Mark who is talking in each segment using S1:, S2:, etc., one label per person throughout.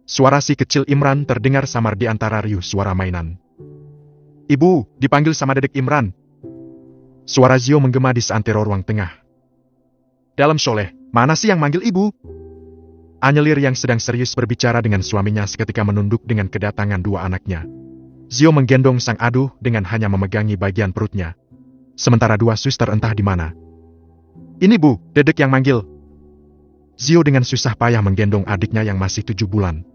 S1: Suara si kecil Imran terdengar samar di antara riuh suara mainan. Ibu, dipanggil sama Dedek Imran. Suara Zio menggema di seantero ruang tengah. Dalam Soleh, mana sih yang manggil ibu? Anyelir yang sedang serius berbicara dengan suaminya seketika menunduk dengan kedatangan dua anaknya. Zio menggendong sang aduh dengan hanya memegangi bagian perutnya. Sementara dua suster entah di mana. Ini bu, Dedek yang manggil. Zio dengan susah payah menggendong adiknya yang masih 7 bulan.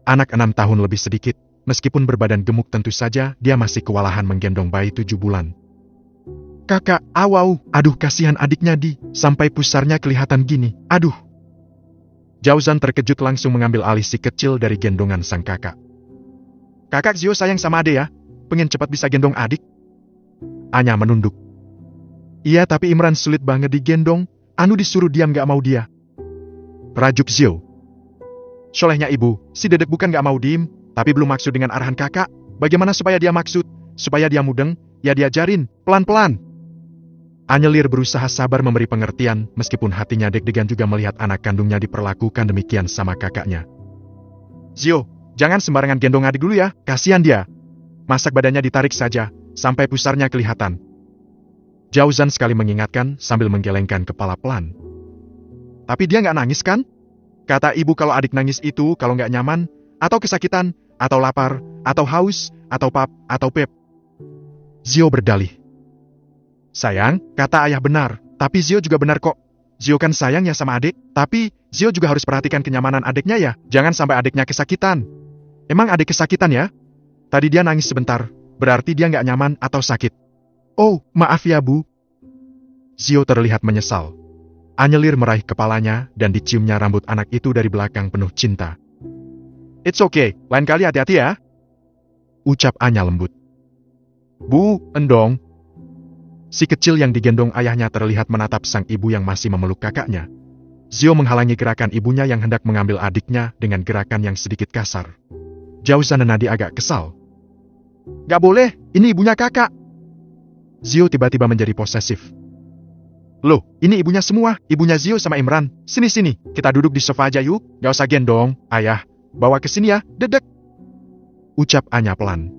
S1: Anak 6 tahun lebih sedikit, meskipun berbadan gemuk tentu saja dia masih kewalahan menggendong bayi 7 bulan. Kakak, awau, aduh kasihan adiknya sampai pusarnya kelihatan gini, aduh. Jauzan terkejut langsung mengambil alih si kecil dari gendongan sang kakak. Kakak Zio sayang sama ade ya, pengen cepat bisa gendong adik. Anya menunduk. Iya tapi Imran sulit banget digendong, anu disuruh diam gak mau dia. Rajuk Zio. Solehnya ibu, si Dedek bukan gak mau diem, tapi belum maksud dengan arahan kakak. Bagaimana supaya dia maksud? Supaya dia mudeng, ya diajarin, pelan-pelan. Anyelir berusaha sabar memberi pengertian, meskipun hatinya deg-degan juga melihat anak kandungnya diperlakukan demikian sama kakaknya. Zio, jangan sembarangan gendong adik dulu ya, kasihan dia. Masak badannya ditarik saja, sampai pusarnya kelihatan. Jauzan sekali mengingatkan sambil menggelengkan kepala pelan. Tapi dia nggak nangis kan? Kata ibu kalau adik nangis itu kalau nggak nyaman, atau kesakitan, atau lapar, atau haus, atau pap, atau pep. Zio berdalih. Sayang, kata ayah benar, tapi Zio juga benar kok. Zio kan sayang ya sama adik, tapi Zio juga harus perhatikan kenyamanan adiknya ya, jangan sampai adiknya kesakitan. Emang adik kesakitan ya? Tadi dia nangis sebentar, berarti dia nggak nyaman atau sakit. Oh, maaf ya bu. Zio terlihat menyesal. Anyelir meraih kepalanya dan diciumnya rambut anak itu dari belakang penuh cinta. It's okay, lain kali hati-hati ya. Ucap Anya lembut. Bu, endong. Si kecil yang digendong ayahnya terlihat menatap sang ibu yang masih memeluk kakaknya. Zio menghalangi gerakan ibunya yang hendak mengambil adiknya dengan gerakan yang sedikit kasar. Jauzan Nadi agak kesal. Gak boleh, ini ibunya kakak. Zio tiba-tiba menjadi posesif. Loh, ini ibunya semua, ibunya Zio sama Imran. Sini-sini, kita duduk di sofa aja yuk. Gak usah gendong, ayah. Bawa ke sini ya, Dedek. Ucap Anya pelan.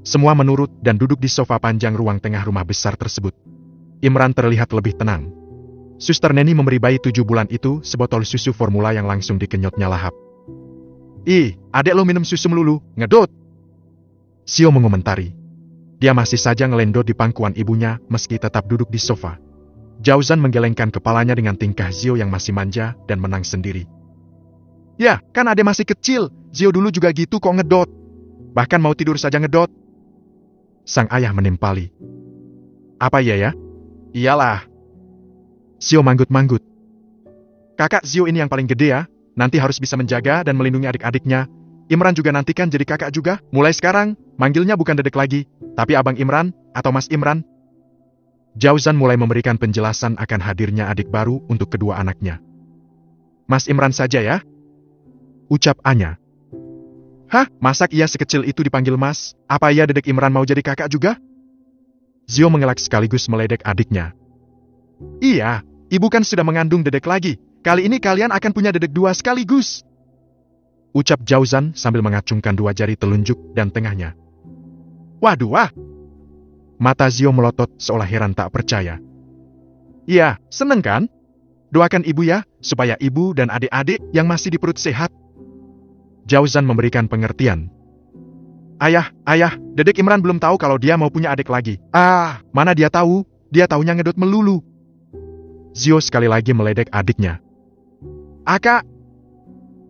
S1: Semua menurut dan duduk di sofa panjang ruang tengah rumah besar tersebut. Imran terlihat lebih tenang. Suster Neni memberi bayi 7 bulan itu sebotol susu formula yang langsung dikenyotnya lahap. Ih, adek lo minum susu melulu, ngedot. Zio mengomentari. Dia masih saja ngelendot di pangkuan ibunya meski tetap duduk di sofa. Jauzan menggelengkan kepalanya dengan tingkah Zio yang masih manja dan menang sendiri. Ya, kan adek masih kecil, Zio dulu juga gitu kok ngedot. Bahkan mau tidur saja ngedot. Sang ayah menimpali. Apa iya ya? Iyalah. Zio manggut-manggut. Kakak Zio ini yang paling gede ya, nanti harus bisa menjaga dan melindungi adik-adiknya. Imran juga nantikan jadi kakak juga. Mulai sekarang, manggilnya bukan Dedek lagi, tapi Abang Imran atau Mas Imran. Jauzan mulai memberikan penjelasan akan hadirnya adik baru untuk kedua anaknya. Mas Imran saja ya? Ucap Anya. Hah, masak ia sekecil itu dipanggil Mas? Apa ia Dedek Imran mau jadi kakak juga? Zio mengelak sekaligus meledek adiknya. Iya, ibu kan sudah mengandung Dedek lagi. Kali ini kalian akan punya Dedek 2 sekaligus. Ucap Jauzan sambil mengacungkan 2 jari telunjuk dan tengahnya. Waduh, wah. Mata Zio melotot seolah heran tak percaya. Iya, seneng kan? Doakan ibu ya, supaya ibu dan adik-adik yang masih di perut sehat. Jauzan memberikan pengertian. Ayah, Dedek Imran belum tahu kalau dia mau punya adik lagi. Ah, mana dia tahu? Dia taunya ngedot melulu. Zio sekali lagi meledek adiknya. Kak.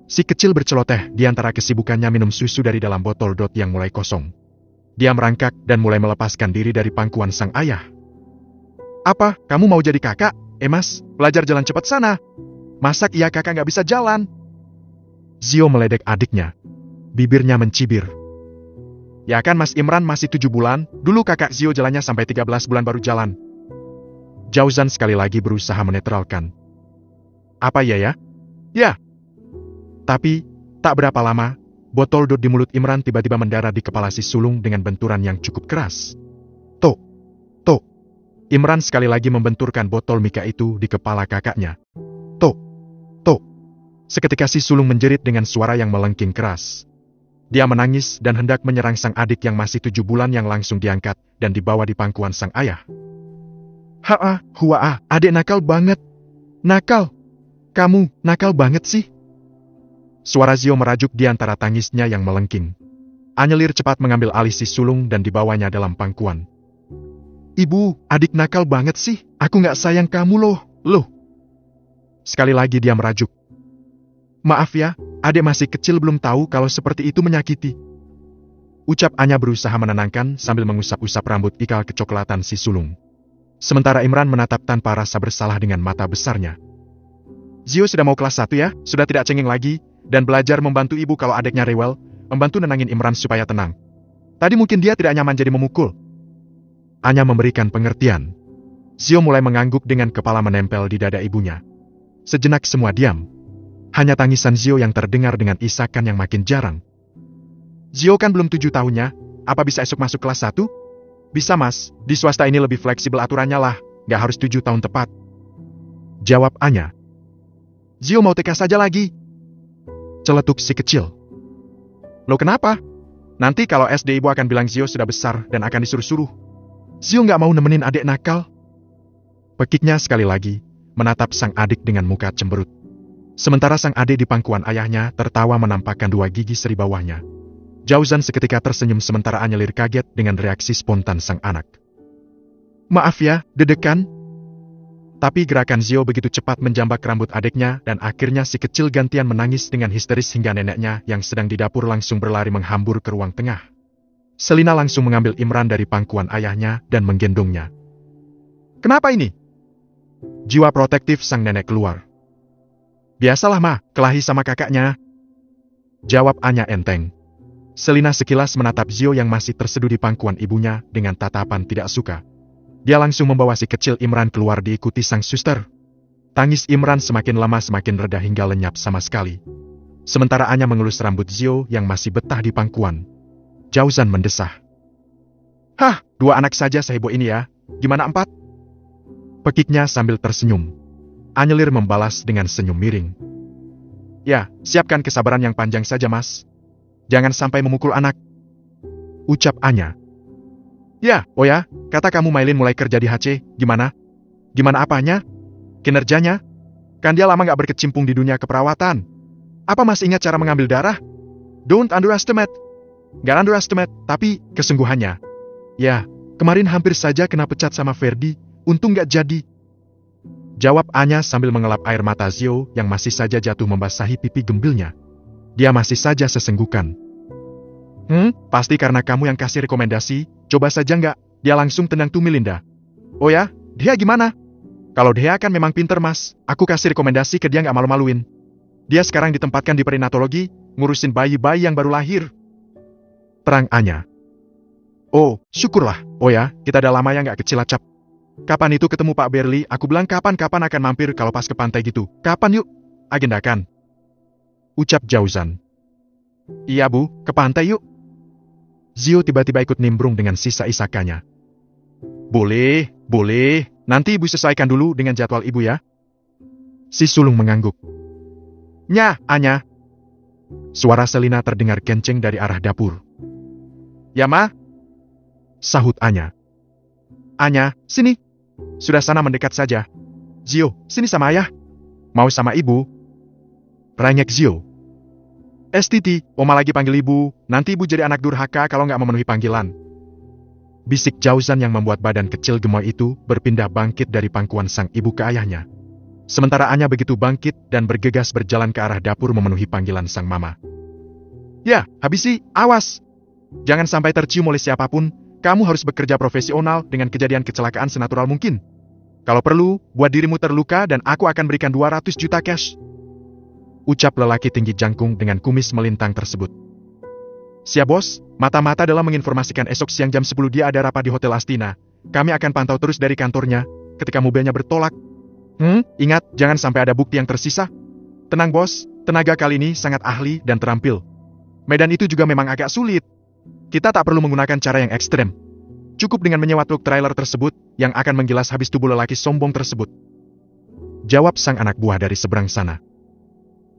S1: Si kecil berceloteh di antara kesibukannya minum susu dari dalam botol dot yang mulai kosong. Dia merangkak dan mulai melepaskan diri dari pangkuan sang ayah. Apa, kamu mau jadi kakak? Mas, belajar jalan cepat sana. Masak iya kakak nggak bisa jalan? Zio meledek adiknya. Bibirnya mencibir. Ya kan Mas Imran masih 7 bulan, dulu kakak Zio jalannya sampai 13 bulan baru jalan. Jauzan sekali lagi berusaha menetralkan. Apa iya ya? Ya. Tapi, tak berapa lama, botol dot di mulut Imran tiba-tiba mendarat di kepala si sulung dengan benturan yang cukup keras. Tok. Imran sekali lagi membenturkan botol mika itu di kepala kakaknya. Tok. Seketika si sulung menjerit dengan suara yang melengking keras. Dia menangis dan hendak menyerang sang adik yang masih 7 bulan yang langsung diangkat dan dibawa di pangkuan sang ayah. Huaa, adik nakal banget. Nakal. Kamu, nakal banget sih. Suara Zio merajuk di antara tangisnya yang melengking. Anyelir cepat mengambil alih si sulung dan dibawanya dalam pangkuan. Ibu, adik nakal banget sih. Aku gak sayang kamu loh. Sekali lagi dia merajuk. Maaf ya, adik masih kecil belum tahu kalau seperti itu menyakiti. Ucap Anya berusaha menenangkan sambil mengusap-usap rambut ikal kecoklatan si sulung. Sementara Imran menatap tanpa rasa bersalah dengan mata besarnya. Zio sudah mau kelas 1 ya, sudah tidak cengeng lagi, dan belajar membantu ibu kalau adiknya rewel, membantu nenangin Imran supaya tenang. Tadi mungkin dia tidak nyaman jadi memukul. Anya memberikan pengertian. Zio mulai mengangguk dengan kepala menempel di dada ibunya. Sejenak semua diam. Hanya tangisan Zio yang terdengar dengan isakan yang makin jarang. Zio kan belum 7 tahunnya, apa bisa esok masuk kelas 1? Bisa mas, di swasta ini lebih fleksibel aturannya lah, gak harus 7 tahun tepat. Jawab Anya. Zio mau TK saja lagi. Celetuk si kecil. Lo kenapa? Nanti kalau SD ibu akan bilang Zio sudah besar dan akan disuruh-suruh. Zio gak mau nemenin adik nakal. Pekiknya sekali lagi, menatap sang adik dengan muka cemberut. Sementara sang adik di pangkuan ayahnya tertawa menampakkan 2 gigi seri bawahnya. Jauzan seketika tersenyum sementara Anyelir kaget dengan reaksi spontan sang anak. Maaf ya, dedekan. Tapi gerakan Zio begitu cepat menjambak rambut adiknya dan akhirnya si kecil gantian menangis dengan histeris hingga neneknya yang sedang di dapur langsung berlari menghambur ke ruang tengah. Selina langsung mengambil Imran dari pangkuan ayahnya dan menggendongnya. Kenapa ini? Jiwa protektif sang nenek keluar. Biasalah mah, kelahi sama kakaknya. Jawab Anya enteng. Selina sekilas menatap Zio yang masih terseduh di pangkuan ibunya dengan tatapan tidak suka. Dia langsung membawa si kecil Imran keluar diikuti sang suster. Tangis Imran semakin lama semakin reda hingga lenyap sama sekali. Sementara Anya mengelus rambut Zio yang masih betah di pangkuan. Jauzan mendesah. 2 anak saja seheboh ini ya, gimana 4? Pekiknya sambil tersenyum. Anyelir membalas dengan senyum miring. Ya, siapkan kesabaran yang panjang saja mas. Jangan sampai memukul anak. Ucap Anya. Ya, oh ya, kata kamu Mailin mulai kerja di HC, gimana? Gimana apanya? Kinerjanya? Kan dia lama gak berkecimpung di dunia keperawatan. Apa masih ingat cara mengambil darah? Don't underestimate. Gak underestimate, tapi kesungguhannya. Ya, kemarin hampir saja kena pecat sama Ferdi, untung gak jadi. Jawab Anya sambil mengelap air mata Zio yang masih saja jatuh membasahi pipi gembilnya. Dia masih saja sesenggukan. Pasti karena kamu yang kasih rekomendasi, coba saja nggak, dia langsung tenang tuh Melinda. Oh ya, dia gimana? Kalau dia kan memang pinter mas, aku kasih rekomendasi ke dia nggak malu-maluin. Dia sekarang ditempatkan di perinatologi, ngurusin bayi-bayi yang baru lahir. Terang Anya. Oh, syukurlah. Oh ya, kita udah lama ya nggak kecilacap. Kapan itu ketemu Pak Berli? Aku bilang kapan-kapan akan mampir kalau pas ke pantai gitu. Kapan yuk? Agendakan. Ucap Jauzan. Iya bu, ke pantai yuk. Zio tiba-tiba ikut nimbrung dengan sisa isakannya. Boleh. Nanti ibu sesuaikan dulu dengan jadwal ibu ya. Si sulung mengangguk. Nya, Anya. Suara Selina terdengar kenceng dari arah dapur. Ya ma? Sahut Anya. Anya, sini. Sudah sana mendekat saja. Zio, sini sama ayah. Mau sama ibu? Rengek Zio. Titi, Oma lagi panggil ibu. Nanti ibu jadi anak durhaka kalau nggak memenuhi panggilan. Bisik Jauzan yang membuat badan kecil gemoy itu berpindah bangkit dari pangkuan sang ibu ke ayahnya. Sementara Anya begitu bangkit dan bergegas berjalan ke arah dapur memenuhi panggilan sang mama. Ya, habisi, awas. Jangan sampai tercium oleh siapapun. Kamu harus bekerja profesional dengan kejadian kecelakaan senatural mungkin. Kalau perlu, buat dirimu terluka dan aku akan berikan 200 juta cash. Ucap lelaki tinggi jangkung dengan kumis melintang tersebut. Siap bos, mata-mata dalam menginformasikan esok siang jam 10 dia ada rapat di Hotel Astina. Kami akan pantau terus dari kantornya, ketika mobilnya bertolak. Ingat, jangan sampai ada bukti yang tersisa. Tenang bos, tenaga kali ini sangat ahli dan terampil. Medan itu juga memang agak sulit. Kita tak perlu menggunakan cara yang ekstrem. Cukup dengan menyewa truk trailer tersebut yang akan menggilas habis tubuh lelaki sombong tersebut. Jawab sang anak buah dari seberang sana.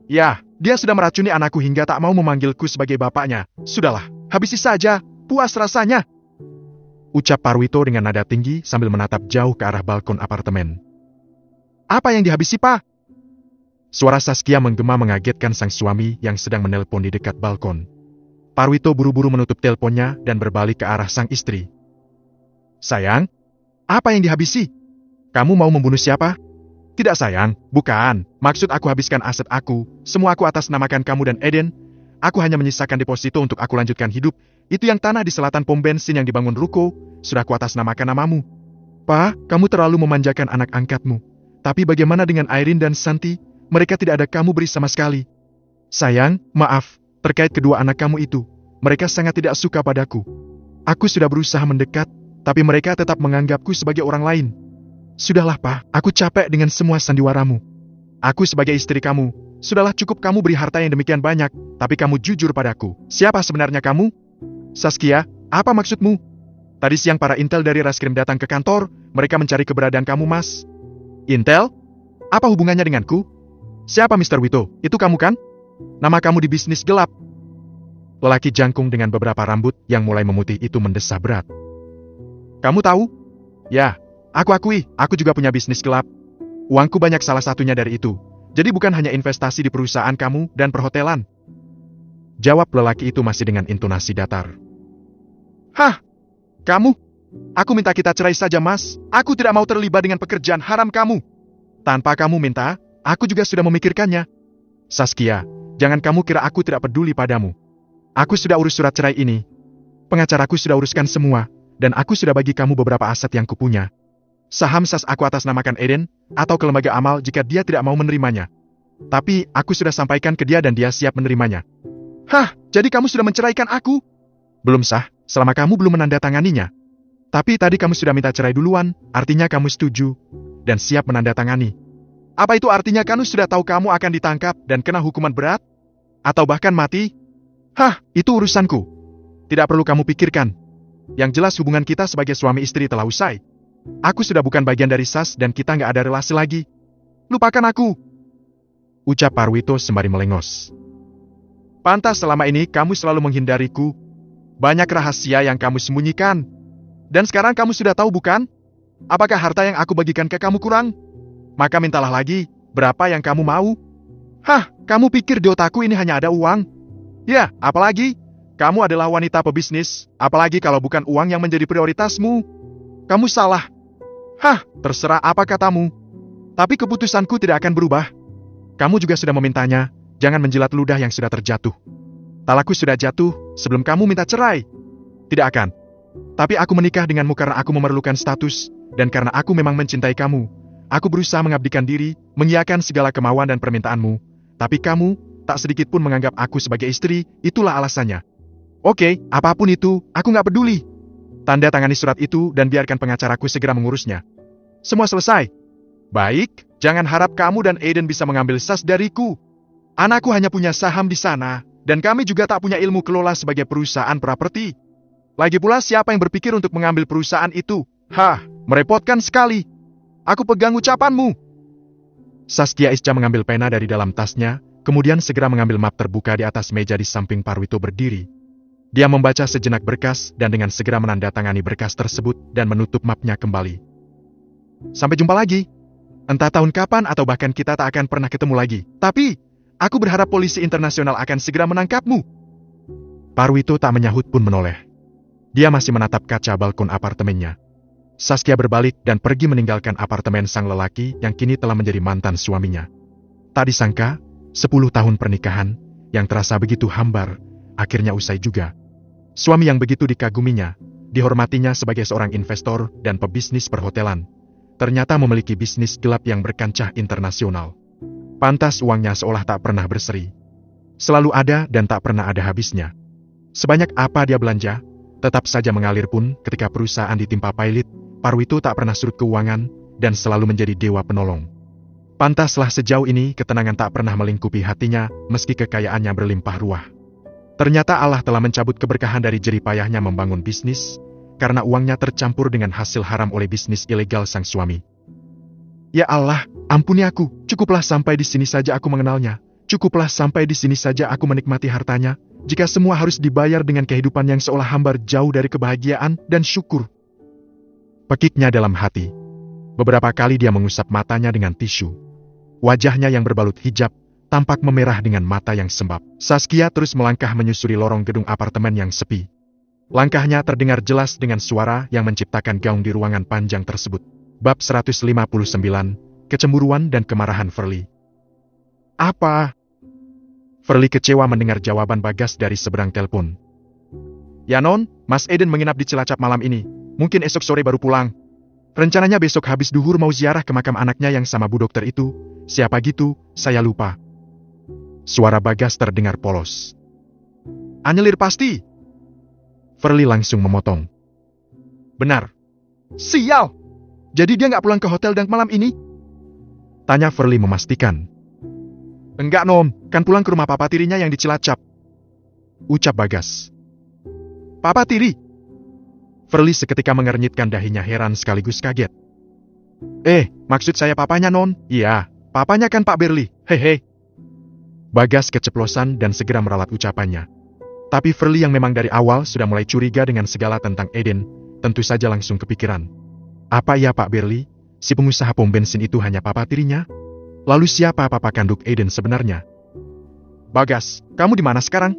S1: Ya, dia sudah meracuni anakku hingga tak mau memanggilku sebagai bapaknya. Sudahlah, habisi saja, puas rasanya. Ucap Parwito dengan nada tinggi sambil menatap jauh ke arah balkon apartemen. Apa yang dihabisi, Pak? Suara Saskia menggema mengagetkan sang suami yang sedang menelpon di dekat balkon. Parwito buru-buru menutup teleponnya dan berbalik ke arah sang istri. Sayang, apa yang dihabisi? Kamu mau membunuh siapa? Tidak sayang, bukan. Maksud aku habiskan aset aku, semua aku atas namakan kamu dan Eden. Aku hanya menyisakan deposito untuk aku lanjutkan hidup. Itu yang tanah di selatan pom bensin yang dibangun Ruko, sudah aku atas namakan namamu. Pa, kamu terlalu memanjakan anak angkatmu. Tapi bagaimana dengan Airin dan Santi? Mereka tidak ada kamu beri sama sekali. Sayang, maaf, terkait kedua anak kamu itu. Mereka sangat tidak suka padaku. Aku sudah berusaha mendekat, tapi mereka tetap menganggapku sebagai orang lain. Sudahlah, Pa, aku capek dengan semua sandiwaramu. Aku sebagai istri kamu, sudahlah cukup kamu beri harta yang demikian banyak, tapi kamu jujur padaku. Siapa sebenarnya kamu? Saskia, apa maksudmu? Tadi siang para intel dari Raskrim datang ke kantor, mereka mencari keberadaan kamu, Mas. Intel? Apa hubungannya denganku? Siapa Mr. Wito? Itu kamu kan? Nama kamu di bisnis gelap. Lelaki jangkung dengan beberapa rambut yang mulai memutih itu mendesah berat. Kamu tahu? Ya, aku akui, aku juga punya bisnis gelap. Uangku banyak salah satunya dari itu. Jadi bukan hanya investasi di perusahaan kamu dan perhotelan. Jawab lelaki itu masih dengan intonasi datar. Hah? Kamu? Aku minta kita cerai saja, Mas. Aku tidak mau terlibat dengan pekerjaan haram kamu. Tanpa kamu minta, aku juga sudah memikirkannya. Saskia, jangan kamu kira aku tidak peduli padamu. Aku sudah urus surat cerai ini. Pengacaraku sudah uruskan semua, dan aku sudah bagi kamu beberapa aset yang kupunya. Saham SAS aku atas namakan Eden, atau ke lembaga amal jika dia tidak mau menerimanya. Tapi, aku sudah sampaikan ke dia dan dia siap menerimanya. Hah, jadi kamu sudah menceraikan aku? Belum sah, selama kamu belum menandatanganinya. Tapi tadi kamu sudah minta cerai duluan, artinya kamu setuju, dan siap menandatangani. Apa itu artinya kamu sudah tahu kamu akan ditangkap dan kena hukuman berat? Atau bahkan mati? Hah, itu urusanku. Tidak perlu kamu pikirkan. Yang jelas hubungan kita sebagai suami istri telah usai. Aku sudah bukan bagian dari SAS dan kita nggak ada relasi lagi. Lupakan aku. Ucap Parwito sembari melengos. Pantas selama ini kamu selalu menghindariku. Banyak rahasia yang kamu sembunyikan. Dan sekarang kamu sudah tahu bukan? Apakah harta yang aku bagikan ke kamu kurang? Maka mintalah lagi, berapa yang kamu mau? Hah, kamu pikir di otakku ini hanya ada uang? Ya, apalagi? Kamu adalah wanita pebisnis, apalagi kalau bukan uang yang menjadi prioritasmu. Kamu salah. Hah, terserah apa katamu. Tapi keputusanku tidak akan berubah. Kamu juga sudah memintanya, jangan menjilat ludah yang sudah terjatuh. Talaku sudah jatuh sebelum kamu minta cerai. Tidak akan. Tapi aku menikah denganmu karena aku memerlukan status, dan karena aku memang mencintai kamu. Aku berusaha mengabdikan diri, mengiyakan segala kemauan dan permintaanmu. Tapi kamu, tak sedikit pun menganggap aku sebagai istri, itulah alasannya. Oke, apapun itu, aku nggak peduli. Tanda tangani surat itu dan biarkan pengacaraku segera mengurusnya. Semua selesai. Baik, jangan harap kamu dan Eden bisa mengambil SAS dariku. Anakku hanya punya saham di sana, dan kami juga tak punya ilmu kelola sebagai perusahaan properti. Lagi pula siapa yang berpikir untuk mengambil perusahaan itu? Hah, merepotkan sekali. Aku pegang ucapanmu. Saskia Isca mengambil pena dari dalam tasnya, kemudian segera mengambil map terbuka di atas meja di samping Parwito berdiri. Dia membaca sejenak berkas dan dengan segera menandatangani berkas tersebut dan menutup mapnya kembali. Sampai jumpa lagi. Entah tahun kapan atau bahkan kita tak akan pernah ketemu lagi. Tapi, aku berharap polisi internasional akan segera menangkapmu. Parwito tak menyahut pun menoleh. Dia masih menatap kaca balkon apartemennya. Saskia berbalik dan pergi meninggalkan apartemen sang lelaki yang kini telah menjadi mantan suaminya. Tak disangka, 10 tahun pernikahan, yang terasa begitu hambar, akhirnya usai juga. Suami yang begitu dikaguminya, dihormatinya sebagai seorang investor dan pebisnis perhotelan, ternyata memiliki bisnis gelap yang berkancah internasional. Pantas uangnya seolah tak pernah berseri. Selalu ada dan tak pernah ada habisnya. Sebanyak apa dia belanja, tetap saja mengalir pun ketika perusahaan ditimpa pailit, Parwito tak pernah surut keuangan dan selalu menjadi dewa penolong. Pantaslah sejauh ini ketenangan tak pernah melingkupi hatinya meski kekayaannya berlimpah ruah. Ternyata Allah telah mencabut keberkahan dari jeripayahnya membangun bisnis, karena uangnya tercampur dengan hasil haram oleh bisnis ilegal sang suami. Ya Allah, ampuni aku, cukuplah sampai di sini saja aku mengenalnya. Cukuplah sampai di sini saja aku menikmati hartanya, jika semua harus dibayar dengan kehidupan yang seolah hambar jauh dari kebahagiaan dan syukur. Pekiknya dalam hati. Beberapa kali dia mengusap matanya dengan tisu. Wajahnya yang berbalut hijab, tampak memerah dengan mata yang sembab. Saskia terus melangkah menyusuri lorong gedung apartemen yang sepi. Langkahnya terdengar jelas dengan suara yang menciptakan gaung di ruangan panjang tersebut. Bab 159, Kecemburuan dan Kemarahan Verly. Apa? Verly kecewa mendengar jawaban Bagas dari seberang telepon. Ya non, Mas Eden menginap di Cilacap malam ini. Mungkin esok sore baru pulang. Rencananya besok habis duhur mau ziarah ke makam anaknya yang sama Bu Dokter itu. Siapa gitu, saya lupa. Suara Bagas terdengar polos. Anyelir pasti. Verly langsung memotong. Benar. Sial! Jadi dia nggak pulang ke hotel dan malam ini? Tanya Verly memastikan. Enggak non, kan pulang ke rumah papa tirinya yang di Cilacap. Ucap Bagas. Papa tiri? Verly seketika mengernyitkan dahinya heran sekaligus kaget. Maksud saya papanya non? Iya, papanya kan Pak Berli, hehe. Bagas keceplosan dan segera meralat ucapannya. Tapi Verly yang memang dari awal sudah mulai curiga dengan segala tentang Eden, tentu saja langsung kepikiran. Apa ya Pak Berli, si pengusaha pom bensin itu hanya papa tirinya? Lalu siapa papa kandung Eden sebenarnya? Bagas, kamu di mana sekarang?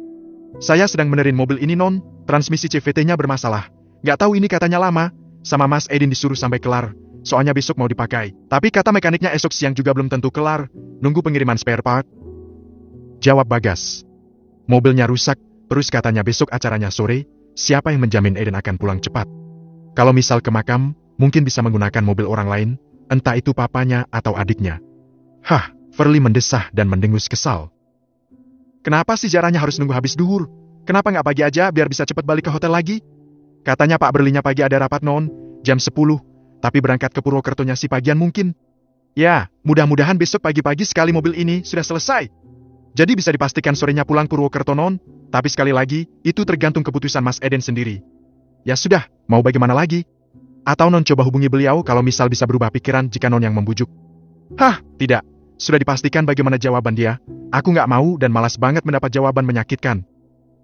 S1: Saya sedang benerin mobil ini non, transmisi CVT-nya bermasalah. Gak tahu ini katanya lama, sama Mas Eden disuruh sampai kelar, soalnya besok mau dipakai. Tapi kata mekaniknya esok siang juga belum tentu kelar, nunggu pengiriman spare part. Jawab Bagas. Mobilnya rusak, terus katanya besok acaranya sore, siapa yang menjamin Eden akan pulang cepat? Kalau misal ke makam, mungkin bisa menggunakan mobil orang lain, entah itu papanya atau adiknya. Hah, Verly mendesah dan mendengus kesal. Kenapa sih jaranya harus nunggu habis duhur? Kenapa nggak pagi aja biar bisa cepat balik ke hotel lagi? Katanya Pak Berlinya pagi ada rapat non, jam 10, tapi berangkat ke Purwokertonya si pagian mungkin. Ya, mudah-mudahan besok pagi-pagi sekali mobil ini sudah selesai. Jadi bisa dipastikan sorenya pulang Purwokerto non, tapi sekali lagi, itu tergantung keputusan Mas Eden sendiri. Ya sudah, mau bagaimana lagi? Atau non coba hubungi beliau kalau misal bisa berubah pikiran jika non yang membujuk. Hah, tidak. Sudah dipastikan bagaimana jawaban dia. Aku nggak mau dan malas banget mendapat jawaban menyakitkan.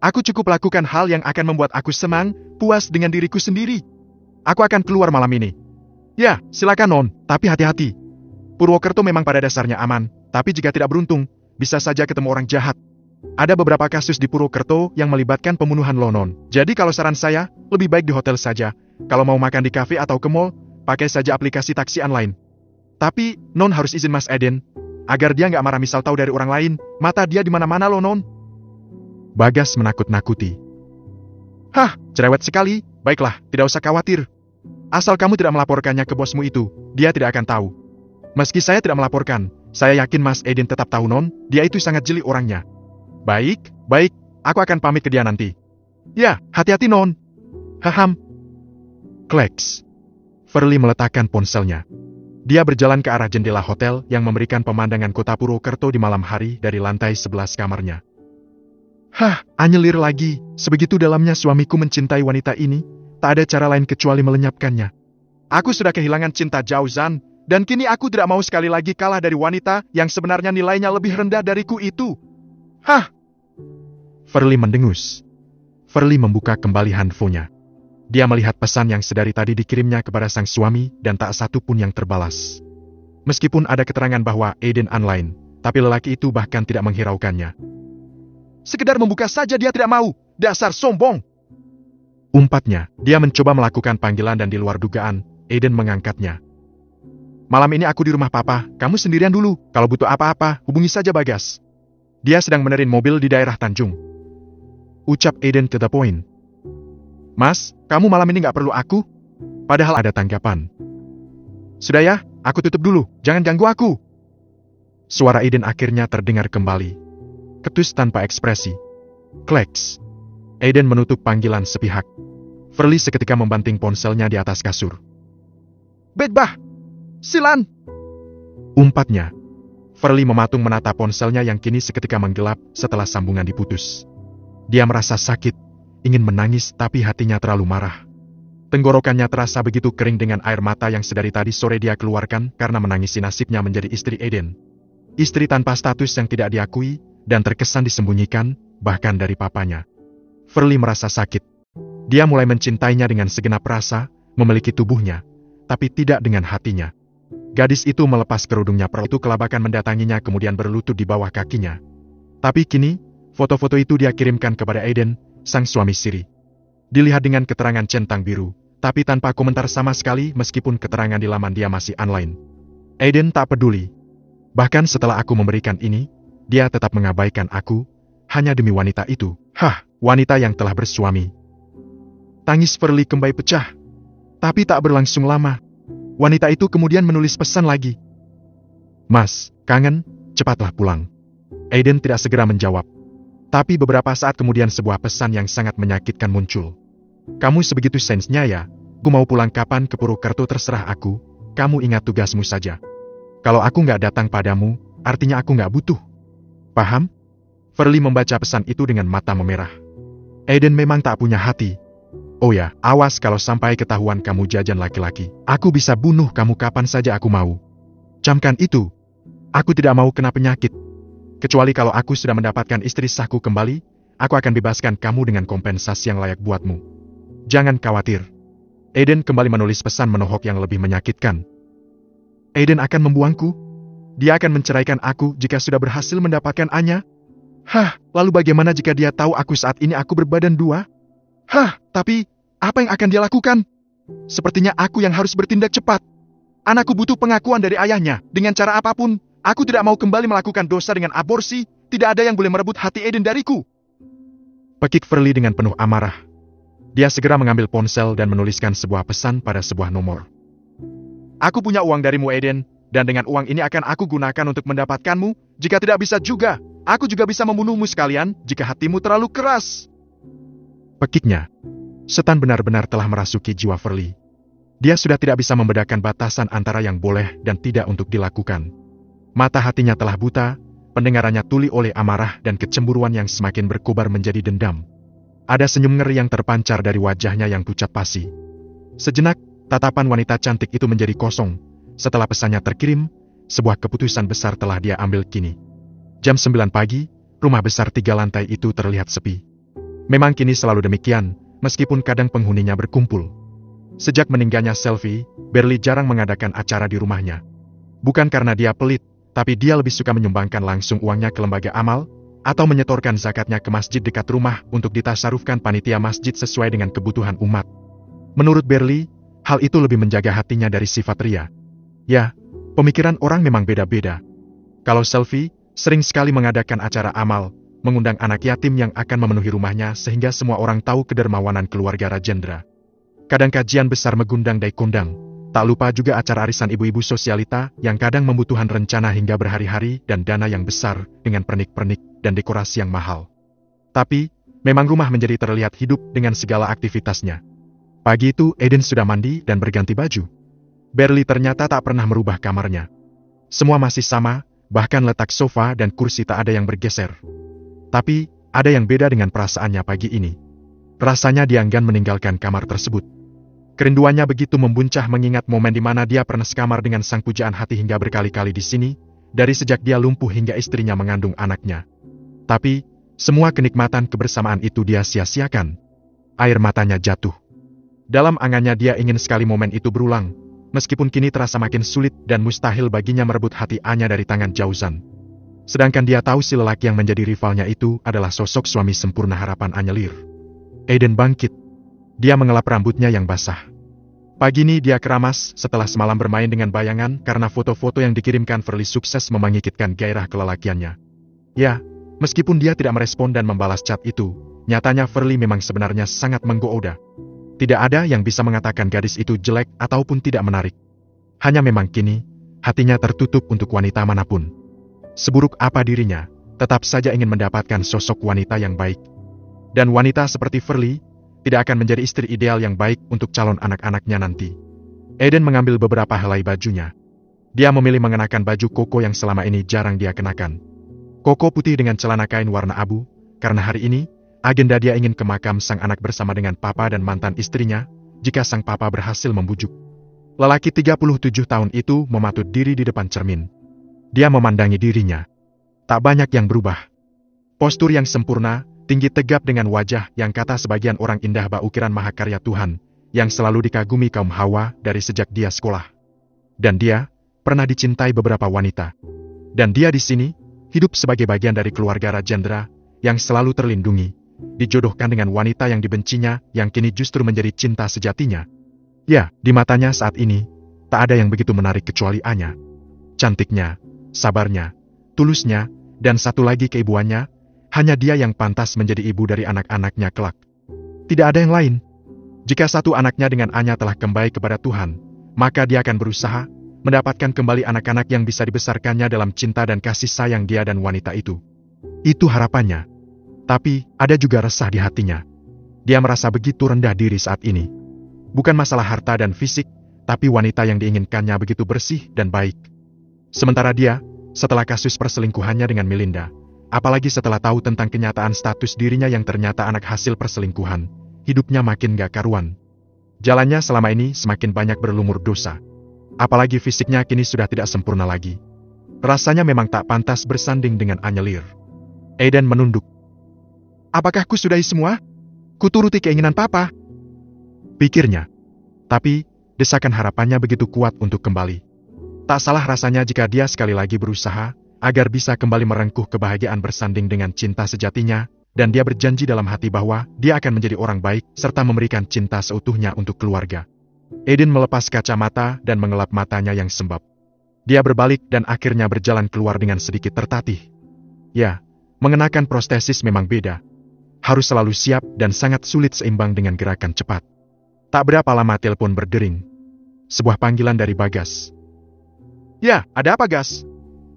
S1: Aku cukup lakukan hal yang akan membuat aku senang, puas dengan diriku sendiri. Aku akan keluar malam ini. Ya, silakan non, tapi hati-hati. Purwokerto memang pada dasarnya aman, tapi jika tidak beruntung, bisa saja ketemu orang jahat. Ada beberapa kasus di Purwokerto yang melibatkan pembunuhan loh non. Jadi kalau saran saya, lebih baik di hotel saja. Kalau mau makan di kafe atau ke mall, pakai saja aplikasi taksi online. Tapi, non harus izin Mas Eden, agar dia nggak marah misal tahu dari orang lain, mata dia di mana-mana loh non. Bagas menakut-nakuti. Hah, cerewet sekali, baiklah, tidak usah khawatir. Asal kamu tidak melaporkannya ke bosmu itu, dia tidak akan tahu. Meski saya tidak melaporkan, saya yakin Mas Eden tetap tahu non, dia itu sangat jeli orangnya. Baik, aku akan pamit ke dia nanti. Ya, hati-hati non. Haham. Kleks. Verly meletakkan ponselnya. Dia berjalan ke arah jendela hotel yang memberikan pemandangan kota Purwokerto di malam hari dari lantai 11 kamarnya. Hah, anyelir lagi. Sebegitu dalamnya suamiku mencintai wanita ini, tak ada cara lain kecuali melenyapkannya. Aku sudah kehilangan cinta Jauzan, dan kini aku tidak mau sekali lagi kalah dari wanita yang sebenarnya nilainya lebih rendah dariku itu. Hah! Verly mendengus. Verly membuka kembali handphonenya. Dia melihat pesan yang sedari tadi dikirimnya kepada sang suami dan tak satu pun yang terbalas. Meskipun ada keterangan bahwa Eden online, tapi lelaki itu bahkan tidak menghiraukannya. Sekedar membuka saja dia tidak mau, dasar sombong. Umpatnya, dia mencoba melakukan panggilan dan di luar dugaan, Eden mengangkatnya. Malam ini aku di rumah papa, kamu sendirian dulu, kalau butuh apa-apa, hubungi saja Bagas. Dia sedang benerin mobil di daerah Tanjung. Ucap Eden to the point. Mas, kamu malam ini gak perlu aku? Padahal ada tanggapan. Sudah ya, aku tutup dulu, jangan ganggu aku. Suara Eden akhirnya terdengar kembali. Ketus tanpa ekspresi. Kleks. Eden menutup panggilan sepihak. Verly seketika membanting ponselnya di atas kasur. Bedbah! Silan! Umpatnya. Verly mematung menatap ponselnya yang kini seketika menggelap setelah sambungan diputus. Dia merasa sakit, ingin menangis tapi hatinya terlalu marah. Tenggorokannya terasa begitu kering dengan air mata yang sedari tadi sore dia keluarkan karena menangisi nasibnya menjadi istri Eden. Istri tanpa status yang tidak diakui dan terkesan disembunyikan, bahkan dari papanya. Verly merasa sakit. Dia mulai mencintainya dengan segenap rasa, memiliki tubuhnya, tapi tidak dengan hatinya. Gadis itu melepas kerudungnya, itu kelabakan mendatanginya kemudian berlutut di bawah kakinya. Tapi kini, foto-foto itu dia kirimkan kepada Aiden, sang suami siri. Dilihat dengan keterangan centang biru, tapi tanpa komentar sama sekali meskipun keterangan di laman dia masih online. Aiden tak peduli. Bahkan setelah aku memberikan ini, dia tetap mengabaikan aku, hanya demi wanita itu. Hah, wanita yang telah bersuami. Tangis Verly kembali pecah. Tapi tak berlangsung lama. Wanita itu kemudian menulis pesan lagi. Mas, kangen, cepatlah pulang. Aiden tidak segera menjawab. Tapi beberapa saat kemudian sebuah pesan yang sangat menyakitkan muncul. Kamu sebegitu sensnya ya? Aku mau pulang kapan ke Purwokerto terserah aku, kamu ingat tugasmu saja. Kalau aku nggak datang padamu, artinya aku nggak butuh. Paham? Verly membaca pesan itu dengan mata memerah. Aiden memang tak punya hati. Oh ya, awas kalau sampai ketahuan kamu jajan laki-laki. Aku bisa bunuh kamu kapan saja aku mau. Camkan itu. Aku tidak mau kena penyakit. Kecuali kalau aku sudah mendapatkan istri sahku kembali, aku akan bebaskan kamu dengan kompensasi yang layak buatmu. Jangan khawatir. Aiden kembali menulis pesan menohok yang lebih menyakitkan. Aiden akan membuangku? Dia akan menceraikan aku jika sudah berhasil mendapatkan Anya? Hah, lalu bagaimana jika dia tahu aku saat ini aku berbadan dua? Hah, tapi apa yang akan dia lakukan? Sepertinya aku yang harus bertindak cepat. Anakku butuh pengakuan dari ayahnya. Dengan cara apapun, aku tidak mau kembali melakukan dosa dengan aborsi. Tidak ada yang boleh merebut hati Aiden dariku. Pekik Verly dengan penuh amarah. Dia segera mengambil ponsel dan menuliskan sebuah pesan pada sebuah nomor. Aku punya uang darimu Aiden, dan dengan uang ini akan aku gunakan untuk mendapatkanmu. Jika tidak bisa juga, aku juga bisa membunuhmu sekalian jika hatimu terlalu keras. Pekiknya. Setan benar-benar telah merasuki jiwa Verly. Dia sudah tidak bisa membedakan batasan antara yang boleh dan tidak untuk dilakukan. Mata hatinya telah buta, pendengarannya tuli oleh amarah dan kecemburuan yang semakin berkobar menjadi dendam. Ada senyum ngeri yang terpancar dari wajahnya yang pucat pasi. Sejenak, tatapan wanita cantik itu menjadi kosong. Setelah pesannya terkirim, sebuah keputusan besar telah dia ambil kini. Jam 9 pagi, rumah besar 3 lantai itu terlihat sepi. Memang kini selalu demikian, meskipun kadang penghuninya berkumpul. Sejak meninggalnya Selvi, Berly jarang mengadakan acara di rumahnya. Bukan karena dia pelit, tapi dia lebih suka menyumbangkan langsung uangnya ke lembaga amal, atau menyetorkan zakatnya ke masjid dekat rumah untuk ditasarufkan panitia masjid sesuai dengan kebutuhan umat. Menurut Berly, hal itu lebih menjaga hatinya dari sifat ria. Ya, pemikiran orang memang beda-beda. Kalau Selvi, sering sekali mengadakan acara amal, mengundang anak yatim yang akan memenuhi rumahnya sehingga semua orang tahu kedermawanan keluarga Rajendra. Kadang kajian besar megundang daikondang, tak lupa juga acara arisan ibu-ibu sosialita yang kadang membutuhkan rencana hingga berhari-hari dan dana yang besar dengan pernik-pernik dan dekorasi yang mahal. Tapi, memang rumah menjadi terlihat hidup dengan segala aktivitasnya. Pagi itu Aiden sudah mandi dan berganti baju. Berly ternyata tak pernah merubah kamarnya. Semua masih sama, bahkan letak sofa dan kursi tak ada yang bergeser. Tapi, ada yang beda dengan perasaannya pagi ini. Rasanya dia enggan meninggalkan kamar tersebut. Kerinduannya begitu membuncah mengingat momen di mana dia pernah sekamar dengan sang pujaan hati hingga berkali-kali di sini, dari sejak dia lumpuh hingga istrinya mengandung anaknya. Tapi, semua kenikmatan kebersamaan itu dia sia-siakan. Air matanya jatuh. Dalam angannya dia ingin sekali momen itu berulang, meskipun kini terasa makin sulit dan mustahil baginya merebut hati Anya dari tangan Jauzan. Sedangkan dia tahu si lelaki yang menjadi rivalnya itu adalah sosok suami sempurna harapan Anyelir. Aiden bangkit. Dia mengelap rambutnya yang basah. Pagi ini dia keramas setelah semalam bermain dengan bayangan karena foto-foto yang dikirimkan Verly sukses memangkitkan gairah kelelakiannya. Ya, meskipun dia tidak merespon dan membalas chat itu, nyatanya Verly memang sebenarnya sangat menggoda. Tidak ada yang bisa mengatakan gadis itu jelek ataupun tidak menarik. Hanya memang kini, hatinya tertutup untuk wanita manapun. Seburuk apa dirinya, tetap saja ingin mendapatkan sosok wanita yang baik. Dan wanita seperti Verly, tidak akan menjadi istri ideal yang baik untuk calon anak-anaknya nanti. Aiden mengambil beberapa helai bajunya. Dia memilih mengenakan baju koko yang selama ini jarang dia kenakan. Koko putih dengan celana kain warna abu, karena hari ini, agenda dia ingin ke makam sang anak bersama dengan papa dan mantan istrinya, jika sang papa berhasil membujuk. Lelaki 37 tahun itu mematut diri di depan cermin. Dia memandangi dirinya. Tak banyak yang berubah. Postur yang sempurna, tinggi tegap dengan wajah yang kata sebagian orang indah bak ukiran mahakarya Tuhan, yang selalu dikagumi kaum Hawa dari sejak dia sekolah. Dan dia pernah dicintai beberapa wanita. Dan dia di sini, hidup sebagai bagian dari keluarga Rajendra, yang selalu terlindungi, dijodohkan dengan wanita yang dibencinya, yang kini justru menjadi cinta sejatinya. Ya, di matanya saat ini, tak ada yang begitu menarik kecuali Anya. Cantiknya, sabarnya, tulusnya, dan satu lagi keibuannya, hanya dia yang pantas menjadi ibu dari anak-anaknya kelak. Tidak ada yang lain. Jika satu anaknya dengan Anya telah kembali kepada Tuhan, maka dia akan berusaha mendapatkan kembali anak-anak yang bisa dibesarkannya dalam cinta dan kasih sayang dia dan wanita itu. Itu harapannya. Tapi, ada juga resah di hatinya. Dia merasa begitu rendah diri saat ini. Bukan masalah harta dan fisik, tapi wanita yang diinginkannya begitu bersih dan baik. Sementara dia, setelah kasus perselingkuhannya dengan Melinda, apalagi setelah tahu tentang kenyataan status dirinya yang ternyata anak hasil perselingkuhan, hidupnya makin gak karuan. Jalannya selama ini semakin banyak berlumur dosa. Apalagi fisiknya kini sudah tidak sempurna lagi. Rasanya memang tak pantas bersanding dengan Anyelir. Aiden menunduk. Apakah ku sudahi semua? Kuturuti keinginan papa, pikirnya. Tapi, desakan harapannya begitu kuat untuk kembali. Tak salah rasanya jika dia sekali lagi berusaha, agar bisa kembali merengkuh kebahagiaan bersanding dengan cinta sejatinya, dan dia berjanji dalam hati bahwa dia akan menjadi orang baik, serta memberikan cinta seutuhnya untuk keluarga. Aiden melepas kacamata dan mengelap matanya yang sembab. Dia berbalik dan akhirnya berjalan keluar dengan sedikit tertatih. Ya, mengenakan prostesis memang beda. Harus selalu siap dan sangat sulit seimbang dengan gerakan cepat. Tak berapa lama telepon berdering. Sebuah panggilan dari Bagas. Ya, ada apa Gas?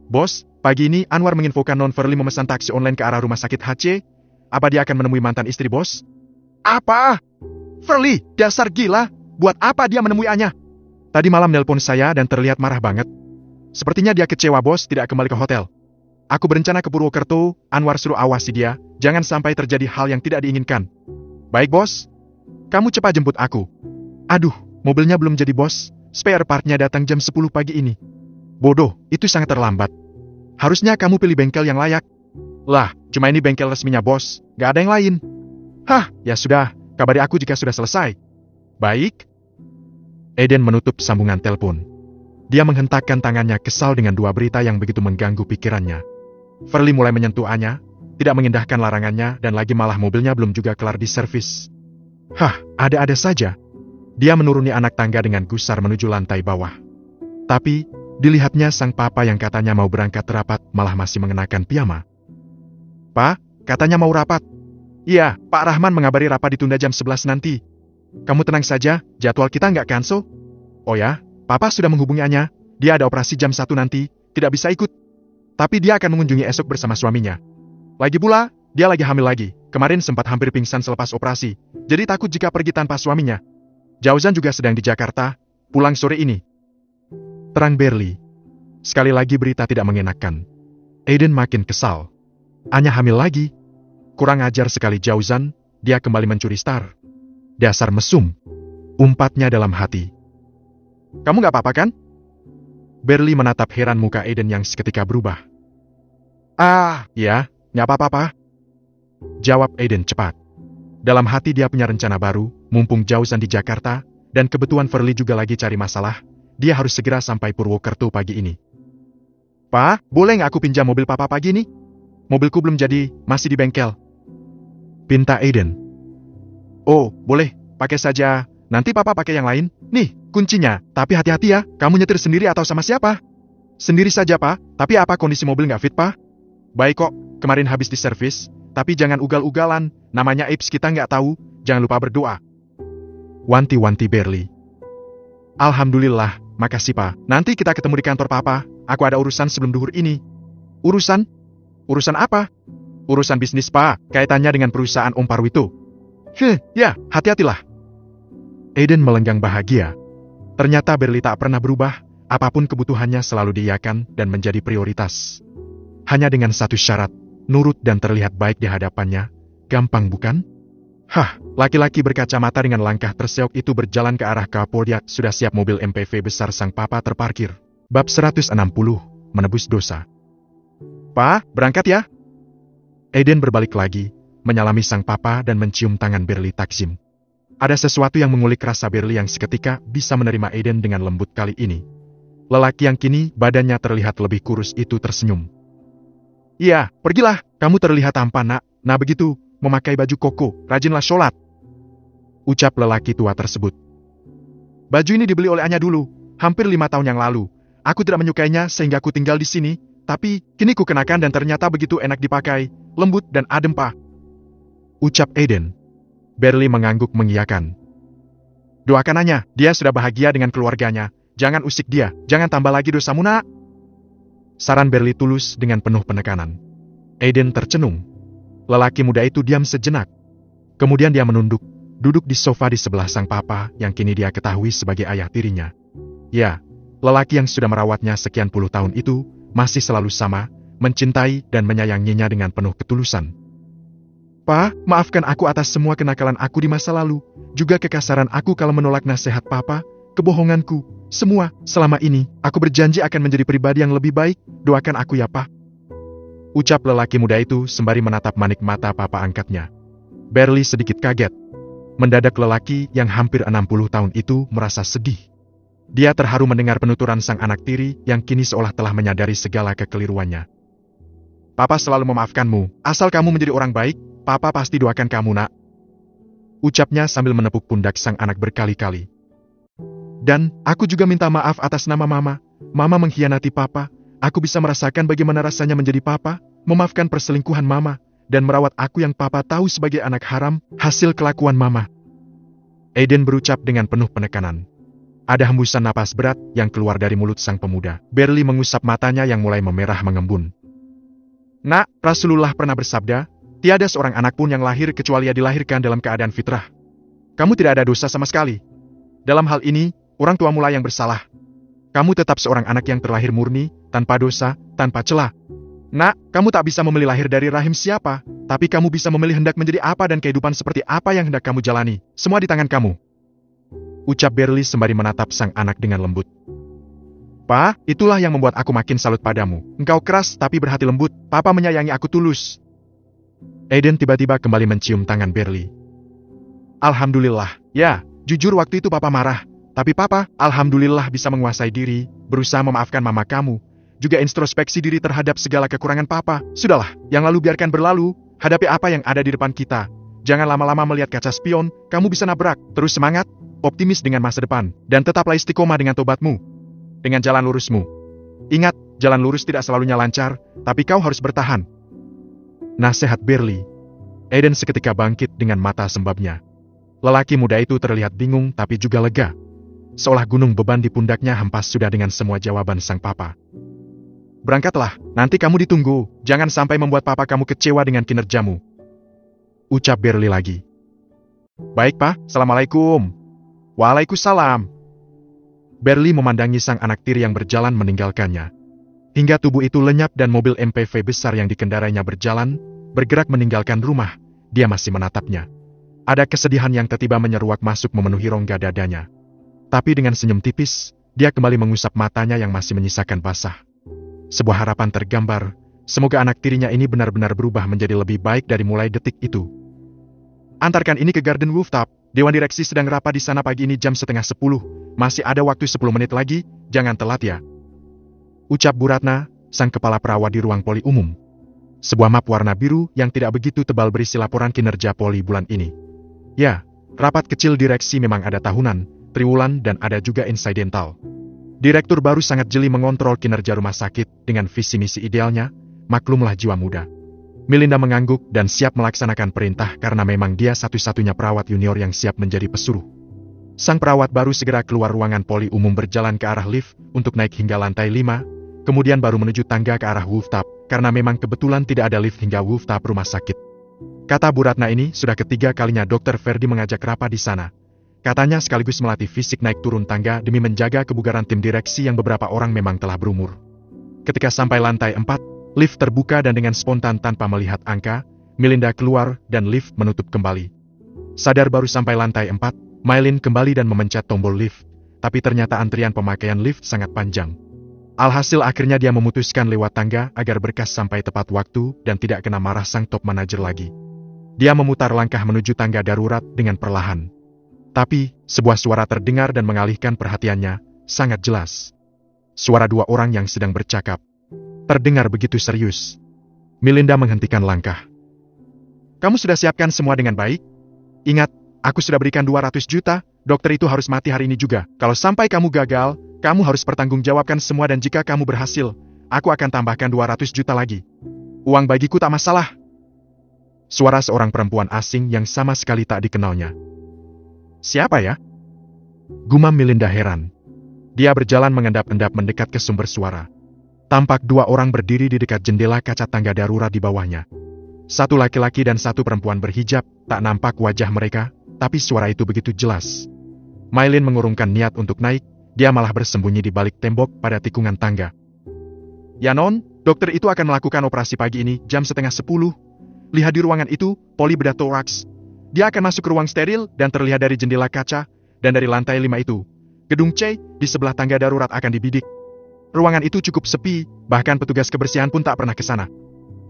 S1: Bos, pagi ini Anwar menginfokan Non Verly memesan taksi online ke arah rumah sakit HC. Apa dia akan menemui mantan istri bos? Apa? Verly, dasar gila. Buat apa dia menemui Anya? Tadi malam nelpon saya dan terlihat marah banget. Sepertinya dia kecewa bos tidak kembali ke hotel. Aku berencana ke Purwokerto, Anwar suruh awasi dia, jangan sampai terjadi hal yang tidak diinginkan. Baik bos. Kamu cepat jemput aku. Aduh, mobilnya belum jadi bos, spare partnya datang jam 10 pagi ini. Bodoh, itu sangat terlambat. Harusnya kamu pilih bengkel yang layak. Lah, cuma ini bengkel resminya bos, gak ada yang lain. Hah, ya sudah, kabari aku jika sudah selesai. Baik. Aiden menutup sambungan telepon. Dia menghentakkan tangannya kesal dengan dua berita yang begitu mengganggu pikirannya. Verly mulai menyentuh Anya, tidak mengindahkan larangannya dan lagi malah mobilnya belum juga kelar diservis. Hah, ada-ada saja. Dia menuruni anak tangga dengan gusar menuju lantai bawah. Tapi, dilihatnya sang papa yang katanya mau berangkat rapat malah masih mengenakan piyama. Pak, katanya mau rapat. Iya, Pak Rahman mengabari rapat ditunda jam 11 nanti. Kamu tenang saja, jadwal kita nggak cancel. Oh ya, papa sudah menghubungi Anya. Dia ada operasi jam 1 nanti, tidak bisa ikut. Tapi dia akan mengunjungi esok bersama suaminya. Lagi pula, dia lagi hamil lagi. Kemarin sempat hampir pingsan selepas operasi. Jadi takut jika pergi tanpa suaminya. Jauzan juga sedang di Jakarta, pulang sore ini. Terang Berli. Sekali lagi berita tidak mengenakan. Aiden makin kesal. Anya hamil lagi. Kurang ajar sekali Jauzan, dia kembali mencuri star. Dasar mesum. Umpatnya dalam hati. Kamu gak apa-apa kan? Berli menatap heran muka Aiden yang seketika berubah. Ah, ya, gak apa-apa. Jawab Aiden cepat. Dalam hati dia punya rencana baru, mumpung Jauzan di Jakarta, dan kebetulan Verly juga lagi cari masalah, dia harus segera sampai Purwokerto pagi ini. Pak, boleh gak aku pinjam mobil papa pagi ini? Mobilku belum jadi, masih di bengkel. Pinta Aiden. Oh, boleh, pakai saja. Nanti papa pakai yang lain. Nih, kuncinya. Tapi hati-hati ya, kamu nyetir sendiri atau sama siapa? Sendiri saja, Pak. Tapi apa kondisi mobil nggak fit, Pak? Baik kok, kemarin habis diservis. Tapi jangan ugal-ugalan, namanya Ips kita nggak tahu. Jangan lupa berdoa. Wanti-wanti Berli. Alhamdulillah, makasih Pak. Nanti kita ketemu di kantor Papa. Aku ada urusan sebelum duhur ini. Urusan? Urusan apa? Urusan bisnis Pak, kaitannya dengan perusahaan Om Parwito. Ya, hati-hatilah. Aiden melenggang bahagia. Ternyata Berli tak pernah berubah, apapun kebutuhannya selalu diiyakan dan menjadi prioritas. Hanya dengan satu syarat, nurut dan terlihat baik di hadapannya. Gampang bukan? Hah, laki-laki berkacamata dengan langkah terseok itu berjalan ke arah Kapolda. Sudah siap mobil MPV besar sang papa terparkir. Bab 160, menebus dosa. Pa, berangkat ya? Aiden berbalik lagi, menyalami sang papa dan mencium tangan Berli takzim. Ada sesuatu yang mengulik rasa Berli yang seketika bisa menerima Aiden dengan lembut kali ini. Lelaki yang kini badannya terlihat lebih kurus itu tersenyum. Iya, pergilah, kamu terlihat tampan nak. Nah begitu, memakai baju koko, rajinlah sholat. Ucap lelaki tua tersebut. Baju ini dibeli oleh Anya dulu, hampir 5 tahun yang lalu. Aku tidak menyukainya sehingga aku tinggal di sini, tapi kini ku kenakan dan ternyata begitu enak dipakai, lembut dan adem pa. Ucap Aiden. Berli mengangguk mengiyakan. Doakan Anya, dia sudah bahagia dengan keluarganya. Jangan usik dia, jangan tambah lagi dosamu nak. Saran Berli tulus dengan penuh penekanan. Aiden tercenung. Lelaki muda itu diam sejenak. Kemudian dia menunduk, duduk di sofa di sebelah sang papa yang kini dia ketahui sebagai ayah tirinya. Ya, lelaki yang sudah merawatnya sekian puluh tahun itu masih selalu sama, mencintai dan menyayanginya dengan penuh ketulusan. Pa, maafkan aku atas semua kenakalan aku di masa lalu, juga kekasaran aku kalau menolak nasihat papa, kebohonganku, semua, selama ini, aku berjanji akan menjadi pribadi yang lebih baik, doakan aku ya pa. Ucap lelaki muda itu sembari menatap manik mata papa angkatnya. Berli sedikit kaget. Mendadak lelaki yang hampir 60 tahun itu merasa sedih. Dia terharu mendengar penuturan sang anak tiri yang kini seolah telah menyadari segala kekeliruannya. Papa selalu memaafkanmu, asal kamu menjadi orang baik, papa pasti doakan kamu nak. Ucapnya sambil menepuk pundak sang anak berkali-kali. Dan, aku juga minta maaf atas nama mama. Mama mengkhianati papa. Aku bisa merasakan bagaimana rasanya menjadi papa, memaafkan perselingkuhan mama, dan merawat aku yang papa tahu sebagai anak haram, hasil kelakuan mama. Aiden berucap dengan penuh penekanan. Ada hembusan napas berat yang keluar dari mulut sang pemuda. Berli mengusap matanya yang mulai memerah mengembun. Nak, Rasulullah pernah bersabda, tiada seorang anak pun yang lahir kecuali ia dilahirkan dalam keadaan fitrah. Kamu tidak ada dosa sama sekali. Dalam hal ini, orang tuamu lah yang bersalah. Kamu tetap seorang anak yang terlahir murni, tanpa dosa, tanpa celah. Nak, kamu tak bisa memilih lahir dari rahim siapa, tapi kamu bisa memilih hendak menjadi apa dan kehidupan seperti apa yang hendak kamu jalani. Semua di tangan kamu. Ucap Berli sembari menatap sang anak dengan lembut. Pa, itulah yang membuat aku makin salut padamu. Engkau keras tapi berhati lembut, papa menyayangi aku tulus. Aiden tiba-tiba kembali mencium tangan Berli. Alhamdulillah, ya, jujur waktu itu papa marah. Tapi papa, alhamdulillah bisa menguasai diri, berusaha memaafkan mama kamu, juga introspeksi diri terhadap segala kekurangan papa. Sudahlah, yang lalu biarkan berlalu, hadapi apa yang ada di depan kita. Jangan lama-lama melihat kaca spion, kamu bisa nabrak. Terus semangat, optimis dengan masa depan, dan tetaplah istiqomah dengan tobatmu. Dengan jalan lurusmu. Ingat, jalan lurus tidak selalunya lancar, tapi kau harus bertahan. Nasihat Berli. Aiden seketika bangkit dengan mata sembabnya. Lelaki muda itu terlihat bingung tapi juga lega. Seolah gunung beban di pundaknya hempas sudah dengan semua jawaban sang papa. Berangkatlah, nanti kamu ditunggu, jangan sampai membuat papa kamu kecewa dengan kinerjamu. Ucap Berli lagi. Baik pa, Assalamualaikum. Waalaikumsalam. Berli memandangi sang anak tiri yang berjalan meninggalkannya. Hingga tubuh itu lenyap dan mobil MPV besar yang dikendarainya berjalan, bergerak meninggalkan rumah, dia masih menatapnya. Ada kesedihan yang tiba-tiba menyeruak masuk memenuhi rongga dadanya. Tapi dengan senyum tipis, dia kembali mengusap matanya yang masih menyisakan basah. Sebuah harapan tergambar, semoga anak tirinya ini benar-benar berubah menjadi lebih baik dari mulai detik itu. Antarkan ini ke Garden Rooftop, Dewan Direksi sedang rapat di sana pagi ini jam 9:30, masih ada waktu 10 menit lagi, jangan telat ya. Ucap Bu Ratna, sang kepala perawat di ruang poli umum. Sebuah map warna biru yang tidak begitu tebal berisi laporan kinerja poli bulan ini. Ya, rapat kecil direksi memang ada tahunan, triwulan dan ada juga insidental. Direktur baru sangat jeli mengontrol kinerja rumah sakit dengan visi misi idealnya, maklumlah jiwa muda. Melinda mengangguk dan siap melaksanakan perintah karena memang dia satu-satunya perawat junior yang siap menjadi pesuruh. Sang perawat baru segera keluar ruangan poli umum berjalan ke arah lift untuk naik hingga lantai 5, kemudian baru menuju tangga ke arah rooftop, karena memang kebetulan tidak ada lift hingga rooftop rumah sakit. Kata Bu Ratna ini sudah ketiga kalinya Dr. Ferdi mengajak rapat di sana. Katanya sekaligus melatih fisik naik turun tangga demi menjaga kebugaran tim direksi yang beberapa orang memang telah berumur. Ketika sampai lantai 4, lift terbuka dan dengan spontan tanpa melihat angka, Melinda keluar dan lift menutup kembali. Sadar baru sampai lantai 4, Mylin kembali dan memencet tombol lift, tapi ternyata antrian pemakaian lift sangat panjang. Alhasil akhirnya dia memutuskan lewat tangga agar berkas sampai tepat waktu dan tidak kena marah sang top manajer lagi. Dia memutar langkah menuju tangga darurat dengan perlahan. Tapi, sebuah suara terdengar dan mengalihkan perhatiannya, sangat jelas. Suara dua orang yang sedang bercakap. Terdengar begitu serius. Melinda menghentikan langkah. Kamu sudah siapkan semua dengan baik? Ingat, aku sudah berikan 200 juta, dokter itu harus mati hari ini juga. Kalau sampai kamu gagal, kamu harus pertanggungjawabkan semua dan jika kamu berhasil, aku akan tambahkan 200 juta lagi. Uang bagiku tak masalah. Suara seorang perempuan asing yang sama sekali tak dikenalnya. Siapa ya? Gumam Melinda heran. Dia berjalan mengendap-endap mendekat ke sumber suara. Tampak dua orang berdiri di dekat jendela kaca tangga darurat di bawahnya. Satu laki-laki dan satu perempuan berhijab, tak nampak wajah mereka, tapi suara itu begitu jelas. Maylin mengurungkan niat untuk naik, dia malah bersembunyi di balik tembok pada tikungan tangga. Ya non, dokter itu akan melakukan operasi pagi ini jam 9:30. Lihat di ruangan itu, poli bedah toraks. Dia akan masuk ke ruang steril dan terlihat dari jendela kaca, dan dari lantai 5 itu. Gedung C, di sebelah tangga darurat akan dibidik. Ruangan itu cukup sepi, bahkan petugas kebersihan pun tak pernah ke sana.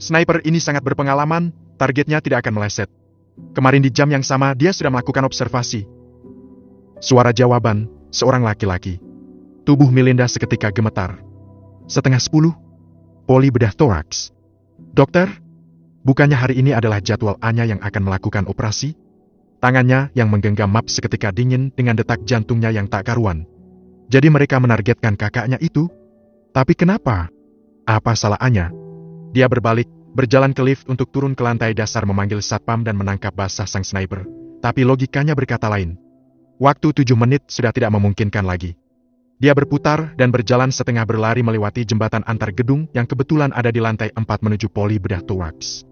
S1: Sniper ini sangat berpengalaman, targetnya tidak akan meleset. Kemarin di jam yang sama dia sudah melakukan observasi. Suara jawaban, seorang laki-laki. Tubuh Melinda seketika gemetar. 9:30, poli bedah toraks. Dokter, bukannya hari ini adalah jadwal Anya yang akan melakukan operasi? Tangannya yang menggenggam map seketika dingin dengan detak jantungnya yang tak karuan. Jadi mereka menargetkan kakaknya itu? Tapi kenapa? Apa salah Anya? Dia berbalik, berjalan ke lift untuk turun ke lantai dasar memanggil satpam dan menangkap basah sang sniper. Tapi logikanya berkata lain. Waktu 7 menit sudah tidak memungkinkan lagi. Dia berputar dan berjalan setengah berlari melewati jembatan antar gedung yang kebetulan ada di lantai 4 menuju poli bedah toraks.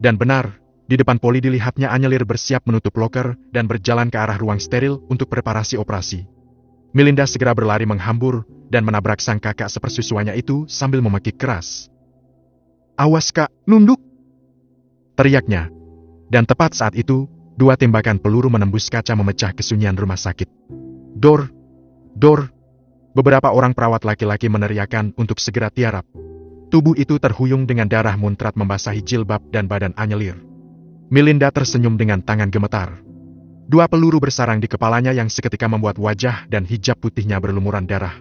S1: Dan benar, di depan poli dilihatnya Anyelir bersiap menutup loker dan berjalan ke arah ruang steril untuk preparasi operasi. Melinda segera berlari menghambur dan menabrak sang kakak sepersusuannya itu sambil memekik keras. Awas kak, nunduk! Teriaknya. Dan tepat saat itu, 2 tembakan peluru menembus kaca memecah kesunyian rumah sakit. Dor! Dor! Beberapa orang perawat laki-laki meneriakkan untuk segera tiarap. Tubuh itu terhuyung dengan darah muntrat membasahi jilbab dan badan Anyelir. Melinda tersenyum dengan tangan gemetar. 2 peluru bersarang di kepalanya yang seketika membuat wajah dan hijab putihnya berlumuran darah.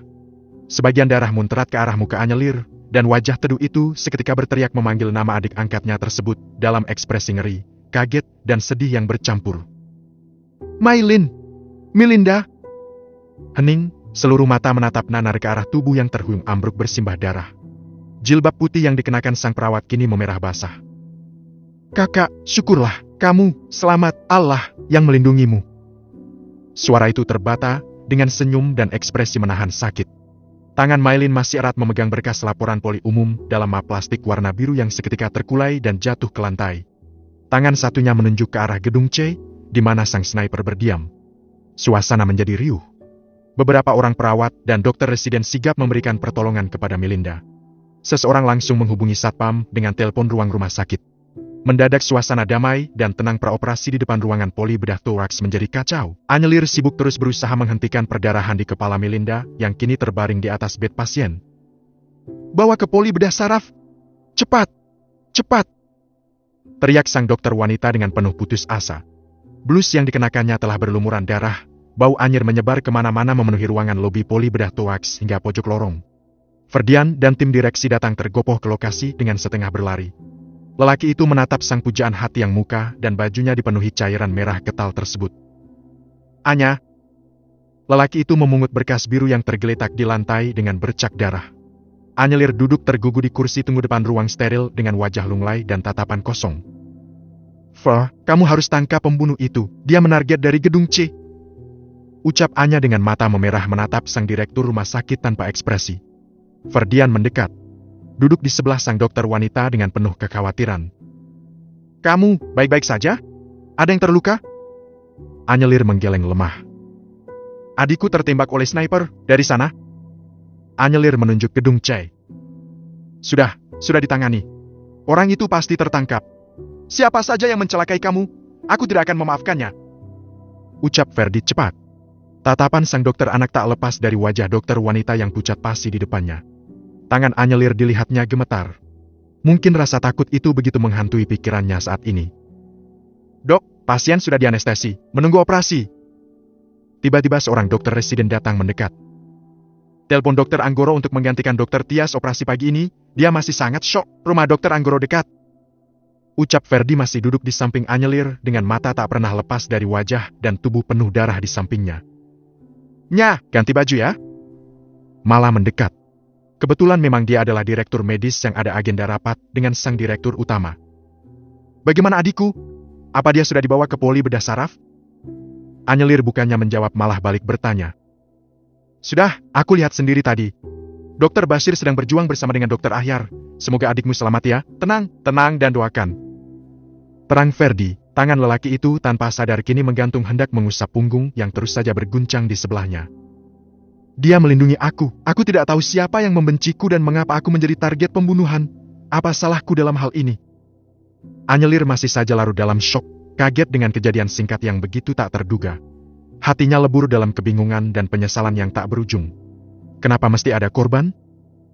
S1: Sebagian darah muntrat ke arah muka Anyelir, dan wajah teduh itu seketika berteriak memanggil nama adik angkatnya tersebut dalam ekspresi ngeri, kaget, dan sedih yang bercampur. Maylin! Melinda! Hening, seluruh mata menatap nanar ke arah tubuh yang terhuyung ambruk bersimbah darah. Jilbab putih yang dikenakan sang perawat kini memerah basah. Kakak, syukurlah, kamu, selamat, Allah yang melindungimu. Suara itu terbata, dengan senyum dan ekspresi menahan sakit. Tangan Maylin masih erat memegang berkas laporan poli umum dalam map plastik warna biru yang seketika terkulai dan jatuh ke lantai. Tangan satunya menunjuk ke arah gedung C, di mana sang sniper berdiam. Suasana menjadi riuh. Beberapa orang perawat dan dokter residen sigap memberikan pertolongan kepada Melinda. Seseorang langsung menghubungi satpam dengan telepon ruang rumah sakit. Mendadak suasana damai dan tenang praoperasi di depan ruangan poli bedah toraks menjadi kacau. Anyelir sibuk terus berusaha menghentikan perdarahan di kepala Melinda yang kini terbaring di atas bed pasien. Bawa ke poli bedah saraf! Cepat! Cepat! Teriak sang dokter wanita dengan penuh putus asa. Blus yang dikenakannya telah berlumuran darah, bau anyir menyebar kemana-mana memenuhi ruangan lobi poli bedah toraks hingga pojok lorong. Ferdian dan tim direksi datang tergopoh ke lokasi dengan setengah berlari. Lelaki itu menatap sang pujaan hati yang muka dan bajunya dipenuhi cairan merah kental tersebut. Anya. Lelaki itu memungut berkas biru yang tergeletak di lantai dengan bercak darah. Anyelir duduk tergugu di kursi tunggu depan ruang steril dengan wajah lunglai dan tatapan kosong. Fer, kamu harus tangkap pembunuh itu, dia menarget dari gedung C. Ucap Anya dengan mata memerah menatap sang direktur rumah sakit tanpa ekspresi. Ferdian mendekat. Duduk di sebelah sang dokter wanita dengan penuh kekhawatiran. Kamu, baik-baik saja? Ada yang terluka? Anyelir menggeleng lemah. Adikku tertembak oleh sniper, dari sana. Anyelir menunjuk gedung C. Sudah ditangani. Orang itu pasti tertangkap. Siapa saja yang mencelakai kamu, aku tidak akan memaafkannya. Ucap Ferdi cepat. Tatapan sang dokter anak tak lepas dari wajah dokter wanita yang pucat pasi di depannya. Tangan Anyelir dilihatnya gemetar. Mungkin rasa takut itu begitu menghantui pikirannya saat ini. Dok, pasien sudah dianestesi, menunggu operasi. Tiba-tiba seorang dokter residen datang mendekat. Telepon dokter Anggoro untuk menggantikan dokter Tias operasi pagi ini, dia masih sangat syok, rumah dokter Anggoro dekat. Ucap Ferdi masih duduk di samping Anyelir dengan mata tak pernah lepas dari wajah dan tubuh penuh darah di sampingnya. Nya, ganti baju ya. Malah mendekat. Kebetulan memang dia adalah direktur medis yang ada agenda rapat dengan sang direktur utama. Bagaimana adikku? Apa dia sudah dibawa ke poli bedah saraf? Anyelir bukannya menjawab malah balik bertanya. Sudah, aku lihat sendiri tadi. Dokter Bashir sedang berjuang bersama dengan dokter Ahyar. Semoga adikmu selamat ya. Tenang, tenang dan doakan. Terang Ferdi, tangan lelaki itu tanpa sadar kini menggantung hendak mengusap punggung yang terus saja berguncang di sebelahnya. Dia melindungi aku tidak tahu siapa yang membenciku dan mengapa aku menjadi target pembunuhan. Apa salahku dalam hal ini? Anyelir masih saja larut dalam syok, kaget dengan kejadian singkat yang begitu tak terduga. Hatinya lebur dalam kebingungan dan penyesalan yang tak berujung. Kenapa mesti ada korban?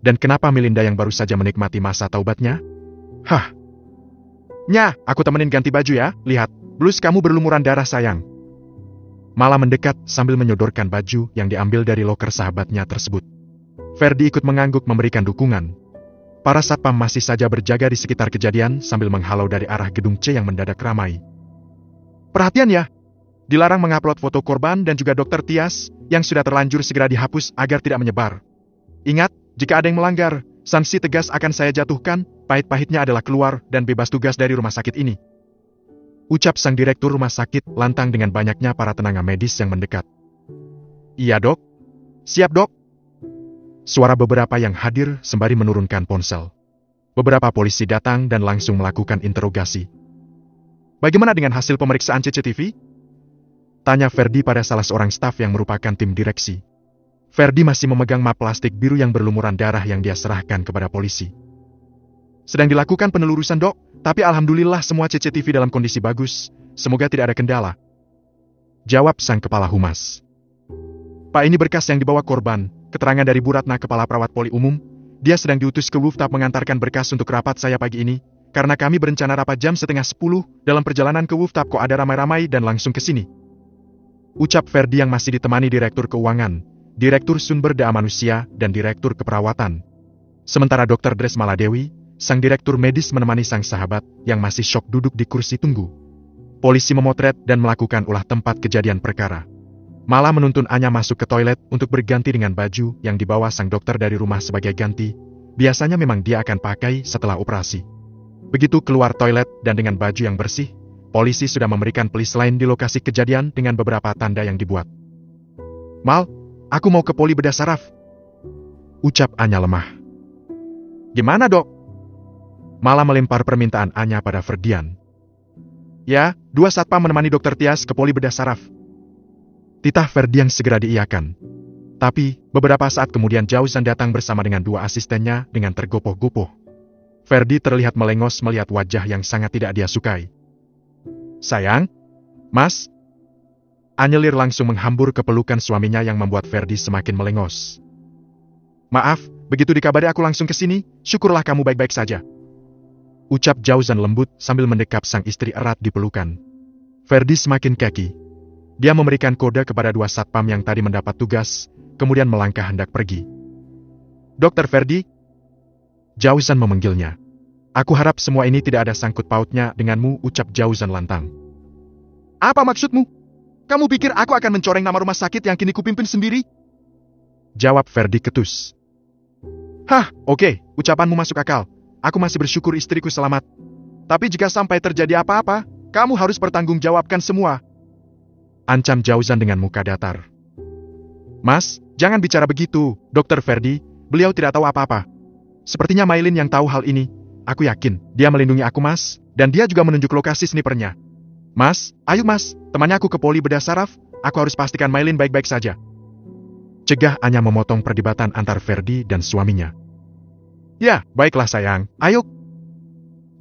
S1: Dan kenapa Melinda yang baru saja menikmati masa taubatnya? Hah? Nya, aku temenin ganti baju ya, lihat, blus kamu berlumuran darah sayang. Malah mendekat sambil menyodorkan baju yang diambil dari loker sahabatnya tersebut. Ferdi ikut mengangguk memberikan dukungan. Para satpam masih saja berjaga di sekitar kejadian sambil menghalau dari arah gedung C yang mendadak ramai. Perhatian ya! Dilarang mengupload foto korban dan juga dokter Tias yang sudah terlanjur segera dihapus agar tidak menyebar. Ingat, jika ada yang melanggar, sanksi tegas akan saya jatuhkan, pahit-pahitnya adalah keluar dan bebas tugas dari rumah sakit ini. Ucap sang direktur rumah sakit lantang dengan banyaknya para tenaga medis yang mendekat. Iya dok. Siap dok. Suara beberapa yang hadir sembari menurunkan ponsel. Beberapa polisi datang dan langsung melakukan interogasi. Bagaimana dengan hasil pemeriksaan CCTV? Tanya Ferdi pada salah seorang staf yang merupakan tim direksi. Ferdi masih memegang map plastik biru yang berlumuran darah yang dia serahkan kepada polisi. Sedang dilakukan penelurusan dok, tapi alhamdulillah semua CCTV dalam kondisi bagus, semoga tidak ada kendala. Jawab sang kepala humas. Pak, ini berkas yang dibawa korban, keterangan dari Bu Ratna kepala perawat poli umum, dia sedang diutus ke Wuftap mengantarkan berkas untuk rapat saya pagi ini, karena kami berencana rapat jam 9:30, dalam perjalanan ke Wuftap kok ada ramai-ramai dan langsung ke sini. Ucap Ferdi yang masih ditemani Direktur Keuangan, Direktur Sumber Daya Manusia, dan Direktur Keperawatan. Sementara Dr. Dres Maladewi, sang direktur medis menemani sang sahabat yang masih syok duduk di kursi tunggu. Polisi memotret dan melakukan ulah tempat kejadian perkara. Malah menuntun Anya masuk ke toilet untuk berganti dengan baju yang dibawa sang dokter dari rumah sebagai ganti. Biasanya memang dia akan pakai setelah operasi. Begitu keluar toilet dan dengan baju yang bersih, polisi sudah memberikan pelis lain di lokasi kejadian dengan beberapa tanda yang dibuat. Mal, aku mau ke poli bedah saraf. Ucap Anya lemah. Gimana dok? Malah melempar permintaan Anya pada Ferdian. Ya, 2 satpam menemani dokter Tias ke poli bedah saraf. Titah Ferdian segera diiyakan. Tapi, beberapa saat kemudian Jauzan datang bersama dengan 2 asistennya dengan tergopoh-gopoh. Ferdi terlihat melengos melihat wajah yang sangat tidak dia sukai. Sayang? Mas? Anyelir langsung menghambur ke pelukan suaminya yang membuat Ferdi semakin melengos. Maaf, begitu dikabari aku langsung ke sini, syukurlah kamu baik-baik saja. Ucap Jauzan lembut sambil mendekap sang istri erat di pelukan. Ferdi semakin keki. Dia memberikan kode kepada 2 satpam yang tadi mendapat tugas, kemudian melangkah hendak pergi. Dokter Ferdi? Jauzan memanggilnya. Aku harap semua ini tidak ada sangkut pautnya denganmu, ucap Jauzan lantang. Apa maksudmu? Kamu pikir aku akan mencoreng nama rumah sakit yang kini kupimpin sendiri? Jawab Ferdi ketus. Hah, oke, ucapanmu masuk akal. Aku masih bersyukur istriku selamat. Tapi jika sampai terjadi apa-apa, kamu harus bertanggungjawabkan semua. Ancam Jauzan dengan muka datar. Mas, jangan bicara begitu, Dokter Ferdi. Beliau tidak tahu apa-apa. Sepertinya Mailin yang tahu hal ini. Aku yakin, dia melindungi aku mas, dan dia juga menunjuk lokasi snipernya. Mas, ayo mas, temani aku ke poli bedah saraf. Aku harus pastikan Mailin baik-baik saja. Cegah Anya memotong perdebatan antar Ferdi dan suaminya. Ya, baiklah sayang, ayo.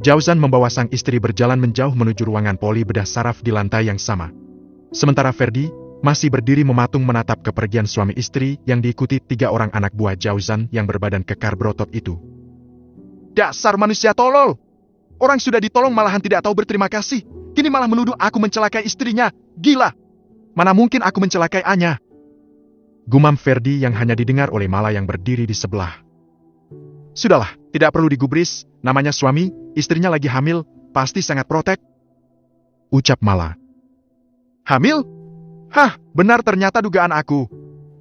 S1: Jauzan membawa sang istri berjalan menjauh menuju ruangan poli bedah saraf di lantai yang sama. Sementara Ferdi, masih berdiri mematung menatap kepergian suami istri yang diikuti 3 orang anak buah Jauzan yang berbadan kekar berotot itu. Dasar manusia tolol! Orang sudah ditolong malahan tidak tahu berterima kasih. Kini malah menuduh aku mencelakai istrinya. Gila! Mana mungkin aku mencelakai Anya? Gumam Ferdi yang hanya didengar oleh Mala yang berdiri di sebelah. Sudahlah, tidak perlu digubris. Namanya suami, istrinya lagi hamil, pasti sangat protek. Ucap Mala. Hamil? Hah, benar ternyata dugaan aku.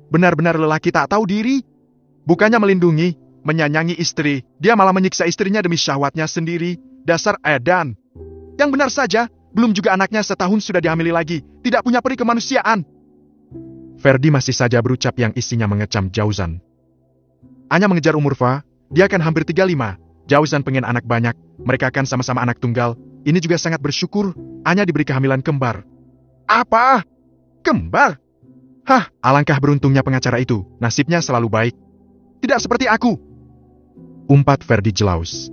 S1: Benar-benar lelaki tak tahu diri. Bukannya melindungi, menyayangi istri, dia malah menyiksa istrinya demi syahwatnya sendiri. Dasar edan. Yang benar saja, belum juga anaknya setahun sudah dihamili lagi, tidak punya peri kemanusiaan. Ferdi masih saja berucap yang isinya mengecam Jauzan. Anya mengejar umur Fa, dia kan hampir 35. Jauzan pengen anak banyak, mereka kan sama-sama anak tunggal. Ini juga sangat bersyukur, Anya diberi kehamilan kembar. Apa? Kembar? Hah, alangkah beruntungnya pengacara itu, nasibnya selalu baik. Tidak seperti aku. Umpat Ferdi jelaus.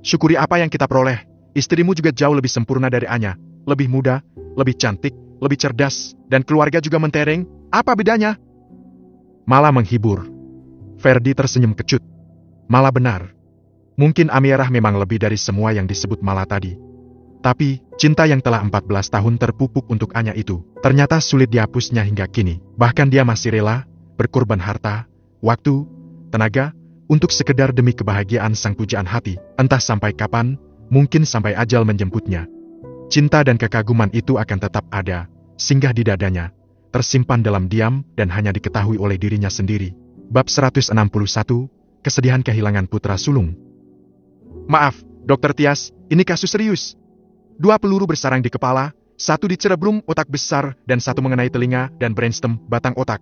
S1: Syukuri apa yang kita peroleh, istrimu juga jauh lebih sempurna dari Anya, lebih muda, lebih cantik, lebih cerdas, dan keluarga juga mentereng, apa bedanya? Mala menghibur. Ferdi tersenyum kecut. Mala benar. Mungkin Amirah memang lebih dari semua yang disebut Mala tadi. Tapi, cinta yang telah 14 tahun terpupuk untuk Anya itu, ternyata sulit dihapusnya hingga kini. Bahkan dia masih rela, berkorban harta, waktu, tenaga, untuk sekedar demi kebahagiaan sang pujaan hati, entah sampai kapan, mungkin sampai ajal menjemputnya. Cinta dan kekaguman itu akan tetap ada, singgah di dadanya, tersimpan dalam diam dan hanya diketahui oleh dirinya sendiri. Bab 161, Kesedihan Kehilangan Putra Sulung. Maaf, Dokter Tias, ini kasus serius. 2 peluru bersarang di kepala, 1 di cerebrum otak besar dan 1 mengenai telinga dan brainstem batang otak.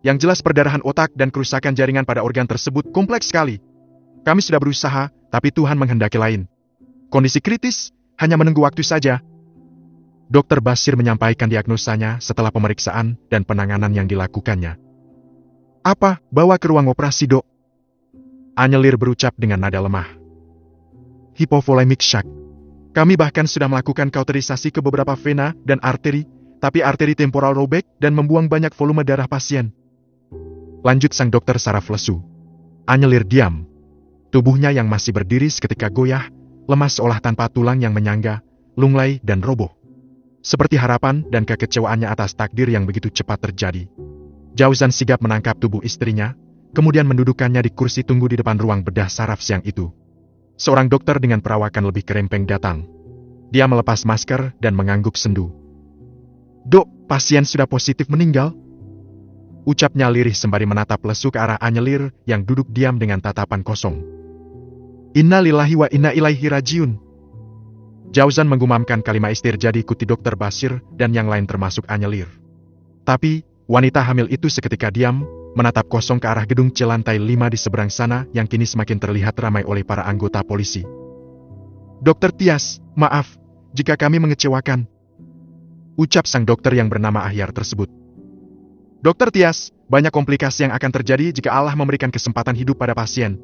S1: Yang jelas perdarahan otak dan kerusakan jaringan pada organ tersebut kompleks sekali. Kami sudah berusaha, tapi Tuhan menghendaki lain. Kondisi kritis, hanya menunggu waktu saja. Dokter Basir menyampaikan diagnosanya setelah pemeriksaan dan penanganan yang dilakukannya. Apa, bawa ke ruang operasi, Dok? Anyelir berucap dengan nada lemah. Hypovolemic shock. Kami bahkan sudah melakukan kauterisasi ke beberapa vena dan arteri, tapi arteri temporal robek dan membuang banyak volume darah pasien. Lanjut sang dokter saraf lesu. Anyelir diam. Tubuhnya yang masih berdiri seketika goyah, lemas seolah tanpa tulang yang menyangga, lunglai dan roboh. Seperti harapan dan kekecewaannya atas takdir yang begitu cepat terjadi. Jauzan sigap menangkap tubuh istrinya, kemudian mendudukkannya di kursi tunggu di depan ruang bedah saraf siang itu. Seorang dokter dengan perawakan lebih kerempeng datang. Dia melepas masker dan mengangguk sendu. Dok, pasien sudah positif meninggal? Ucapnya lirih sembari menatap lesu ke arah Anyelir yang duduk diam dengan tatapan kosong. Inna lillahi wa inna ilaihi rajiun. Jauzan menggumamkan kalimat istirja diikuti Dokter Basir dan yang lain termasuk Anyelir. Tapi, wanita hamil itu seketika diam, menatap kosong ke arah gedung C lantai 5 di seberang sana yang kini semakin terlihat ramai oleh para anggota polisi. Dokter Tias, maaf, jika kami mengecewakan. Ucap sang dokter yang bernama Ahyar tersebut. Dokter Tias, banyak komplikasi yang akan terjadi jika Allah memberikan kesempatan hidup pada pasien.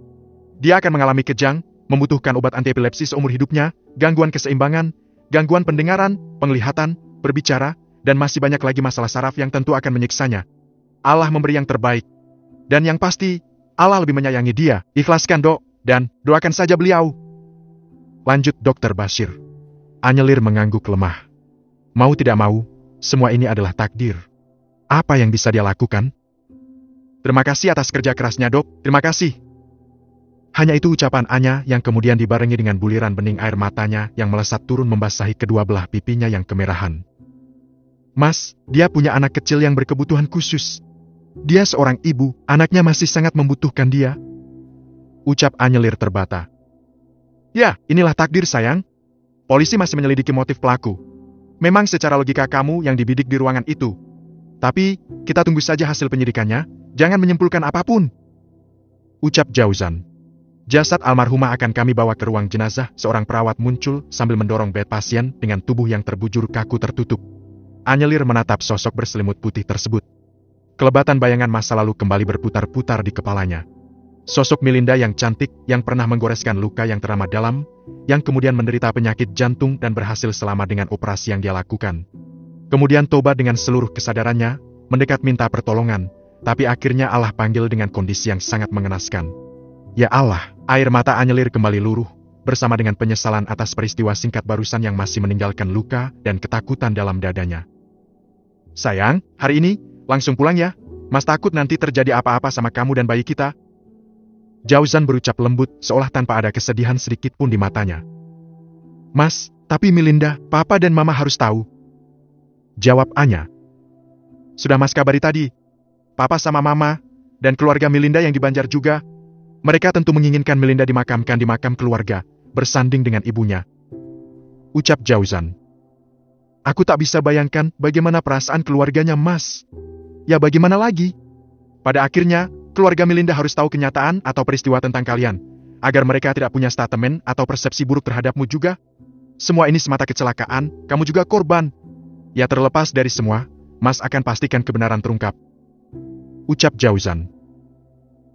S1: Dia akan mengalami kejang, membutuhkan obat anti epilepsi seumur hidupnya, gangguan keseimbangan, gangguan pendengaran, penglihatan, berbicara, dan masih banyak lagi masalah saraf yang tentu akan menyiksanya. Allah memberi yang terbaik. Dan yang pasti, Allah lebih menyayangi dia. Ikhlaskan, Dok, dan doakan saja beliau. Lanjut Dokter Basir. Anyelir mengangguk lemah. Mau tidak mau, semua ini adalah takdir. Apa yang bisa dia lakukan? Terima kasih atas kerja kerasnya, Dok. Terima kasih. Hanya itu ucapan Anya yang kemudian dibarengi dengan buliran bening air matanya yang melesat turun membasahi kedua belah pipinya yang kemerahan. Mas, dia punya anak kecil yang berkebutuhan khusus. Dia seorang ibu, anaknya masih sangat membutuhkan dia. Ucap Anyelir terbata. Ya, inilah takdir sayang. Polisi masih menyelidiki motif pelaku. Memang secara logika kamu yang dibidik di ruangan itu. Tapi, kita tunggu saja hasil penyidikannya, jangan menyimpulkan apapun. Ucap Jauzan. Jasad almarhumah akan kami bawa ke ruang jenazah, seorang perawat muncul sambil mendorong bed pasien dengan tubuh yang terbujur kaku tertutup. Anyelir menatap sosok berselimut putih tersebut. Kelebatan bayangan masa lalu kembali berputar-putar di kepalanya. Sosok Melinda yang cantik, yang pernah menggoreskan luka yang teramat dalam, yang kemudian menderita penyakit jantung dan berhasil selamat dengan operasi yang dia lakukan. Kemudian tobat dengan seluruh kesadarannya, mendekat minta pertolongan, tapi akhirnya Allah panggil dengan kondisi yang sangat mengenaskan. Ya Allah, air mata Anyelir kembali luruh, bersama dengan penyesalan atas peristiwa singkat barusan yang masih meninggalkan luka dan ketakutan dalam dadanya. Sayang, hari ini, langsung pulang ya. Mas takut nanti terjadi apa-apa sama kamu dan bayi kita. Jauzan berucap lembut, seolah tanpa ada kesedihan sedikit pun di matanya. Mas, tapi Melinda, papa dan mama harus tahu. Jawab Anya. Sudah mas kabari tadi. Papa sama mama, dan keluarga Melinda yang di Banjar juga. Mereka tentu menginginkan Melinda dimakamkan di makam keluarga, bersanding dengan ibunya. Ucap Jauzan. Aku tak bisa bayangkan bagaimana perasaan keluarganya mas. Ya bagaimana lagi? Pada akhirnya, keluarga Melinda harus tahu kenyataan atau peristiwa tentang kalian, agar mereka tidak punya statement atau persepsi buruk terhadapmu juga. Semua ini semata kecelakaan, kamu juga korban. Ya terlepas dari semua, mas akan pastikan kebenaran terungkap. Ucap Jauzan.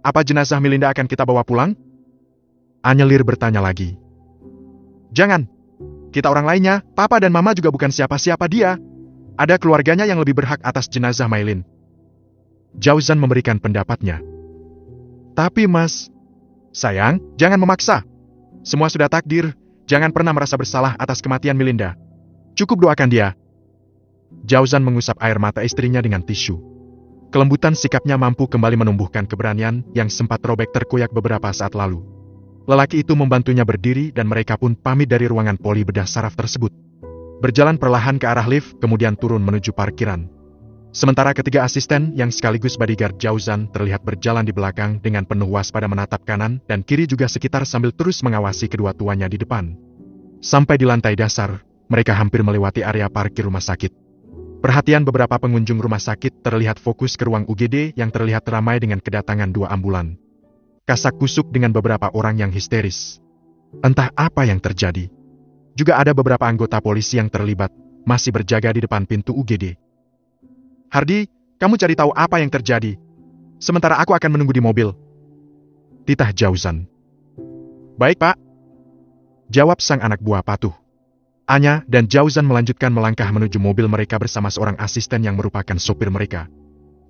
S1: Apa jenazah Melinda akan kita bawa pulang? Anyelir bertanya lagi. Jangan. Kita orang lainnya, papa dan mama juga bukan siapa-siapa dia. Ada keluarganya yang lebih berhak atas jenazah Maylin. Jauzan memberikan pendapatnya. Tapi mas, sayang, jangan memaksa. Semua sudah takdir, jangan pernah merasa bersalah atas kematian Melinda. Cukup doakan dia. Jauzan mengusap air mata istrinya dengan tisu. Kelembutan sikapnya mampu kembali menumbuhkan keberanian yang sempat robek terkoyak beberapa saat lalu. Lelaki itu membantunya berdiri dan mereka pun pamit dari ruangan poli bedah saraf tersebut. Berjalan perlahan ke arah lift, kemudian turun menuju parkiran. Sementara ketiga asisten yang sekaligus bodyguard Jauzan terlihat berjalan di belakang dengan penuh waspada menatap kanan dan kiri juga sekitar sambil terus mengawasi kedua tuanya di depan. Sampai di lantai dasar, mereka hampir melewati area parkir rumah sakit. Perhatian beberapa pengunjung rumah sakit terlihat fokus ke ruang UGD yang terlihat ramai dengan kedatangan 2 ambulan. Kasak kusuk dengan beberapa orang yang histeris. Entah apa yang terjadi. Juga ada beberapa anggota polisi yang terlibat, masih berjaga di depan pintu UGD. Hardy, kamu cari tahu apa yang terjadi. Sementara aku akan menunggu di mobil. Titah Jauzan. Baik pak. Jawab sang anak buah patuh. Anya dan Jauzan melanjutkan melangkah menuju mobil mereka bersama seorang asisten yang merupakan sopir mereka.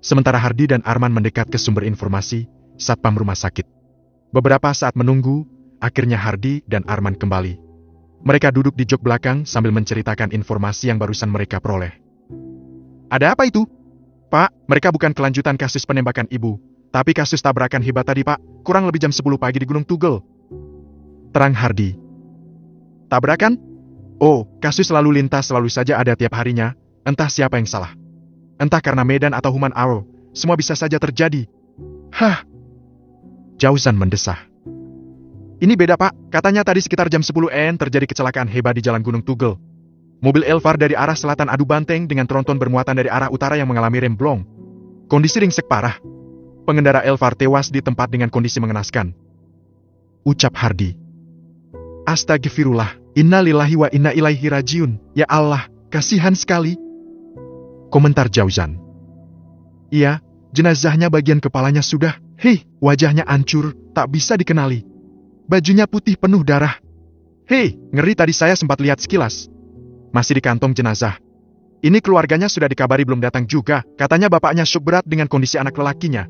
S1: Sementara Hardy dan Arman mendekat ke sumber informasi, Satpam rumah sakit. Beberapa saat menunggu, akhirnya Hardy dan Arman kembali. Mereka duduk di jok belakang sambil menceritakan informasi yang barusan mereka peroleh. Ada apa itu? Pak, mereka bukan kelanjutan kasus penembakan ibu, tapi kasus tabrakan hebat tadi pak, kurang lebih jam 10 pagi di Gunung Tugel. Terang Hardy. Tabrakan? Oh, kasus lalu lintas selalu saja ada tiap harinya, entah siapa yang salah. Entah karena medan atau human error, semua bisa saja terjadi. Hah? Jauzan mendesah. Ini beda pak, katanya tadi sekitar jam 10 AM terjadi kecelakaan hebat di Jalan Gunung Tugel. Mobil Elvar dari arah selatan adu banteng dengan tronton bermuatan dari arah utara yang mengalami remblong. Kondisi ringsek parah. Pengendara Elvar tewas di tempat dengan kondisi mengenaskan. Ucap Hardy. Astagfirullah, innalillahi wa inna ilaihi rajiun. Ya Allah, kasihan sekali. Komentar Jauzan. Iya, jenazahnya bagian kepalanya sudah, wajahnya hancur, tak bisa dikenali. Bajunya putih penuh darah. Ngeri tadi saya sempat lihat sekilas. Masih di kantong jenazah. Ini keluarganya sudah dikabari belum datang juga, katanya bapaknya syok berat dengan kondisi anak lelakinya.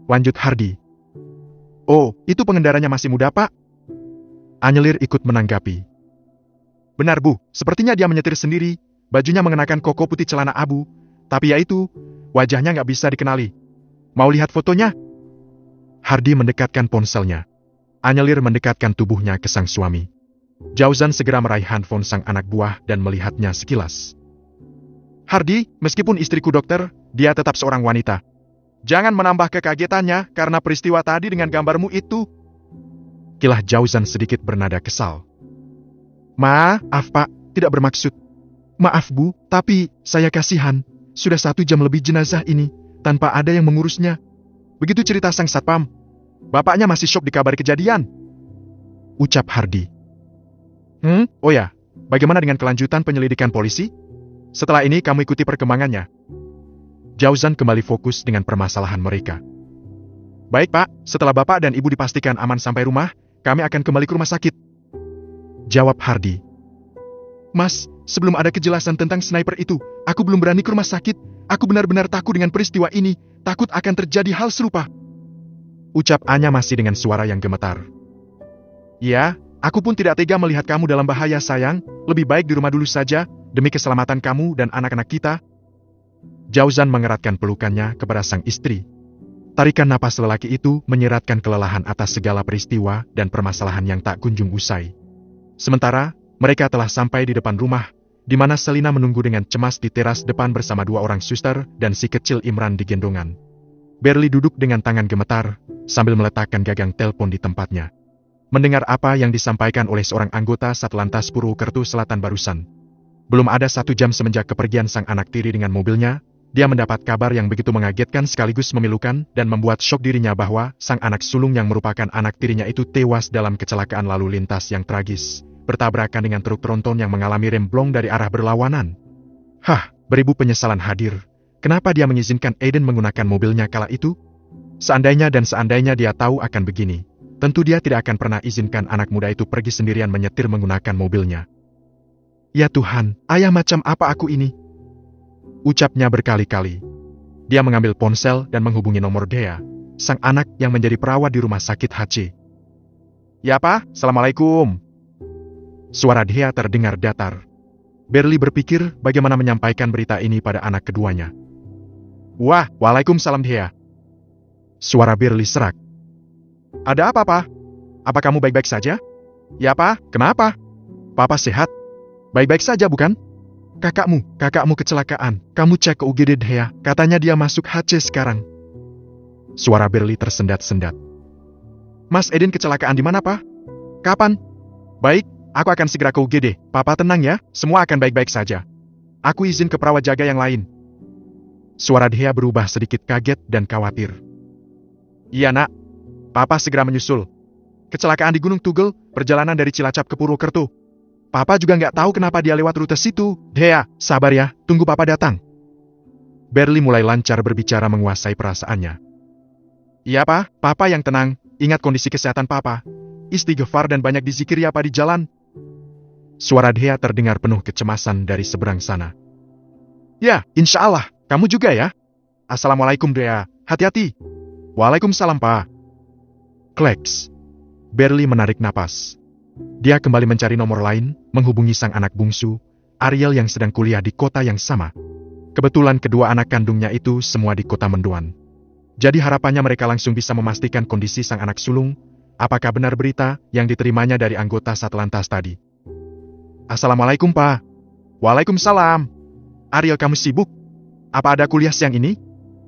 S1: Lanjut Hardy. Oh, itu pengendaranya masih muda pak? Anyelir ikut menanggapi. Benar bu, sepertinya dia menyetir sendiri, bajunya mengenakan koko putih celana abu, tapi ya itu, wajahnya nggak bisa dikenali. Mau lihat fotonya? Hardy mendekatkan ponselnya. Anyelir mendekatkan tubuhnya ke sang suami. Jauzan segera meraih handphone sang anak buah dan melihatnya sekilas. Hardy, meskipun istriku dokter, dia tetap seorang wanita. Jangan menambah kekagetannya karena peristiwa tadi dengan gambarmu itu. Kilah Jauzan sedikit bernada kesal. Maaf pak, tidak bermaksud. Maaf bu, tapi saya kasihan. Sudah 1 jam lebih jenazah ini, tanpa ada yang mengurusnya. Begitu cerita sang satpam. Bapaknya masih syok dikabari kejadian. Ucap Hardy. Oh ya, bagaimana dengan kelanjutan penyelidikan polisi? Setelah ini kamu ikuti perkembangannya. Jauzan kembali fokus dengan permasalahan mereka. Baik pak, setelah bapak dan ibu dipastikan aman sampai rumah, kami akan kembali ke rumah sakit. Jawab Hardy. Mas, sebelum ada kejelasan tentang sniper itu, aku belum berani ke rumah sakit. Aku benar-benar takut dengan peristiwa ini, takut akan terjadi hal serupa. Ucap Anya masih dengan suara yang gemetar. Ya, aku pun tidak tega melihat kamu dalam bahaya sayang, lebih baik di rumah dulu saja, demi keselamatan kamu dan anak-anak kita. Jauzan mengeratkan pelukannya kepada sang istri. Tarikan napas lelaki itu menyeratkan kelelahan atas segala peristiwa dan permasalahan yang tak kunjung usai. Sementara, mereka telah sampai di depan rumah, di mana Selina menunggu dengan cemas di teras depan bersama dua orang suster dan si kecil Imran di gendongan. Berli duduk dengan tangan gemetar, sambil meletakkan gagang telepon di tempatnya. Mendengar apa yang disampaikan oleh seorang anggota Satlantas Purwokerto Selatan barusan. Belum ada 1 jam semenjak kepergian sang anak tiri dengan mobilnya, dia mendapat kabar yang begitu mengagetkan sekaligus memilukan dan membuat syok dirinya bahwa sang anak sulung yang merupakan anak tirinya itu tewas dalam kecelakaan lalu lintas yang tragis, bertabrakan dengan truk tronton yang mengalami remblong dari arah berlawanan. Beribu penyesalan hadir. Kenapa dia mengizinkan Aiden menggunakan mobilnya kala itu? Seandainya dia tahu akan begini, tentu dia tidak akan pernah izinkan anak muda itu pergi sendirian menyetir menggunakan mobilnya. Ya Tuhan, ayah macam apa aku ini? Ucapnya berkali-kali. Dia mengambil ponsel dan menghubungi nomor Dea, sang anak yang menjadi perawat di rumah sakit HC. Ya Pak, Assalamualaikum. Suara Dea terdengar datar. Berli berpikir bagaimana menyampaikan berita ini pada anak keduanya. Wah, Waalaikumsalam Dea. Suara Berli serak. Ada apa, Pak? Apa kamu baik-baik saja? Ya, Pak, kenapa? Papa sehat? Baik-baik saja, bukan? Kakakmu kecelakaan. Kamu cek ke UGD Dea, katanya dia masuk HC sekarang. Suara Berli tersendat-sendat. Mas Eden kecelakaan di mana, Pak? Kapan? Baik, aku akan segera ke UGD. Papa tenang ya, semua akan baik-baik saja. Aku izin ke perawat jaga yang lain. Suara Dea berubah sedikit kaget dan khawatir. Iya nak, Papa segera menyusul. Kecelakaan di Gunung Tugel, perjalanan dari Cilacap ke Purwokerto. Papa juga nggak tahu kenapa dia lewat rute situ. Dea, sabar ya, tunggu Papa datang. Berli mulai lancar berbicara menguasai perasaannya. Iya Pak, Papa yang tenang, ingat kondisi kesehatan Papa. Istighfar dan banyak dizikir ya Pak di jalan. Suara Dea terdengar penuh kecemasan dari seberang sana. Ya, insya Allah, kamu juga ya. Assalamualaikum Dea, hati-hati. Waalaikumsalam Pak. Kleks. Berli menarik napas. Dia kembali mencari nomor lain, menghubungi sang anak bungsu, Ariel yang sedang kuliah di kota yang sama. Kebetulan kedua anak kandungnya itu semua di kota Mendoan. Jadi harapannya mereka langsung bisa memastikan kondisi sang anak sulung, apakah benar berita yang diterimanya dari anggota Satlantas tadi. Assalamualaikum Pak. Waalaikumsalam. Ariel kamu sibuk? Apa ada kuliah siang ini?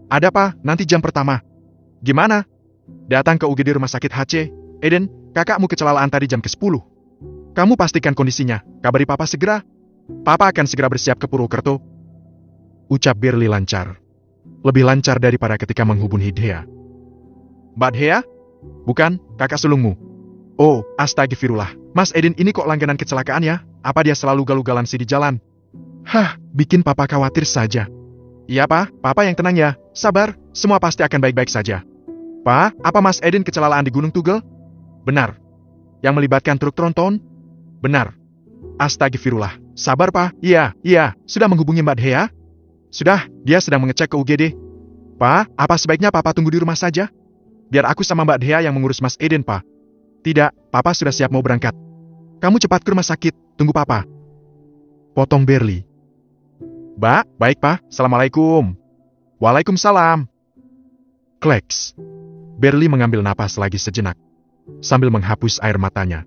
S1: Ada Pak, nanti jam pertama. Gimana? Datang ke UGD Rumah Sakit HC, Eden, kakakmu kecelakaan tadi jam ke-10. Kamu pastikan kondisinya, kabari Papa segera. Papa akan segera bersiap ke Purwokerto. Ucap Berli lancar. Lebih lancar daripada ketika menghubungi Dea. Mbak Dea? Bukan, kakak sulungmu. Oh, astagfirullah. Mas Eden ini kok langganan kecelakaan ya? Apa dia selalu galau-galan sih di jalan? Bikin Papa khawatir saja. Iya Pak, Papa yang tenang ya. Sabar, semua pasti akan baik-baik saja. Pak, apa Mas Eden kecelakaan di Gunung Tugel? Benar. Yang melibatkan truk tronton? Benar. Astagfirullah. Sabar Pak. Iya. Sudah menghubungi Mbak Dea? Sudah, dia sedang mengecek ke UGD. Pak, apa sebaiknya Papa tunggu di rumah saja? Biar aku sama Mbak Dea yang mengurus Mas Eden, Pak. Tidak, Papa sudah siap mau berangkat. Kamu cepat ke rumah sakit, tunggu Papa. Potong Berli. Mbak, baik Pak, Assalamualaikum. Waalaikumsalam. Kleks. Berli mengambil napas lagi sejenak, sambil menghapus air matanya.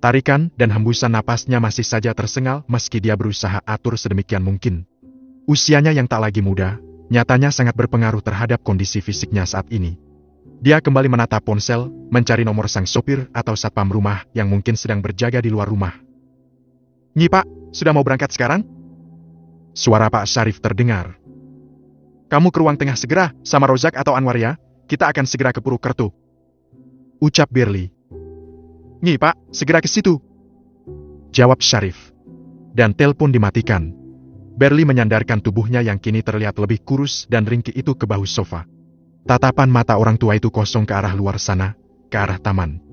S1: Tarikan dan hembusan napasnya masih saja tersengal meski dia berusaha atur sedemikian mungkin. Usianya yang tak lagi muda, nyatanya sangat berpengaruh terhadap kondisi fisiknya saat ini. Dia kembali menatap ponsel, mencari nomor sang sopir atau satpam rumah yang mungkin sedang berjaga di luar rumah. Nyi Pak, sudah mau berangkat sekarang? Suara Pak Syarif terdengar. Kamu ke ruang tengah segera, sama Rozak atau Anwar ya, kita akan segera ke Purwokerto. Ucap Berli. Nyi Pak, segera ke situ. Jawab Syarif. Dan telepon dimatikan. Berli menyandarkan tubuhnya yang kini terlihat lebih kurus dan ringkih itu ke bahu sofa. Tatapan mata orang tua itu kosong ke arah luar sana, ke arah taman.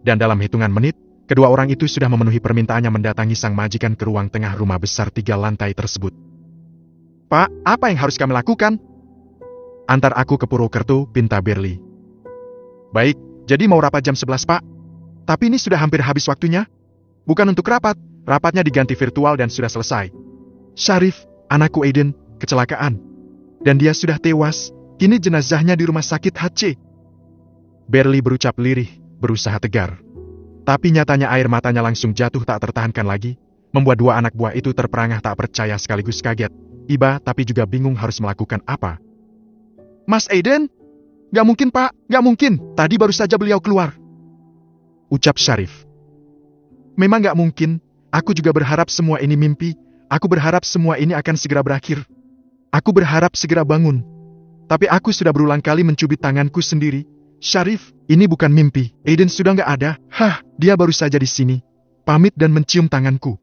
S1: Dan dalam hitungan menit, kedua orang itu sudah memenuhi permintaannya mendatangi sang majikan ke ruang tengah rumah besar 3 lantai tersebut. "Pak, apa yang harus kami lakukan?" "Antar aku ke Purwokerto," pinta Berli. "Baik, jadi mau rapat jam 11, Pak. Tapi ini sudah hampir habis waktunya. Bukan untuk rapat, rapatnya diganti virtual dan sudah selesai. Syarif, anakku Aiden, kecelakaan. Dan dia sudah tewas, kini jenazahnya di rumah sakit HC." Berli berucap lirih, berusaha tegar. Tapi nyatanya air matanya langsung jatuh tak tertahankan lagi, membuat dua anak buah itu terperangah tak percaya sekaligus kaget, iba tapi juga bingung harus melakukan apa. "Mas Aiden? Gak mungkin, Pak, gak mungkin, tadi baru saja beliau keluar," ucap Syarif. "Memang gak mungkin, aku juga berharap semua ini mimpi, aku berharap semua ini akan segera berakhir. Aku berharap segera bangun. Tapi aku sudah berulang kali mencubit tanganku sendiri. Syarif, ini bukan mimpi, Aiden sudah gak ada, dia baru saja di sini, pamit dan mencium tanganku.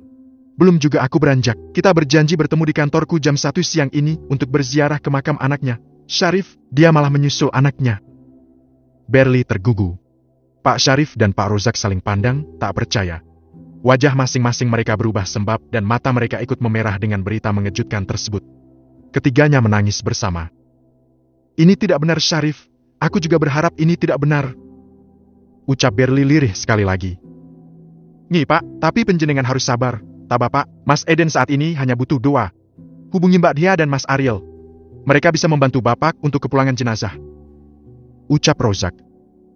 S1: Belum juga aku beranjak, kita berjanji bertemu di kantorku jam 1 siang ini untuk berziarah ke makam anaknya. Syarif, dia malah menyusul anaknya." Berli tergugu. Pak Syarif dan Pak Rozak saling pandang, tak percaya. Wajah masing-masing mereka berubah sembab dan mata mereka ikut memerah dengan berita mengejutkan tersebut. Ketiganya menangis bersama. "Ini tidak benar, Syarif. Aku juga berharap ini tidak benar," ucap Berli lirih sekali lagi. "Nyi, Pak, tapi penjenengan harus sabar. Tak Bapak, Mas Aiden saat ini hanya butuh doa. Hubungi Mbak Dia dan Mas Ariel. Mereka bisa membantu Bapak untuk kepulangan jenazah," ucap Rozak.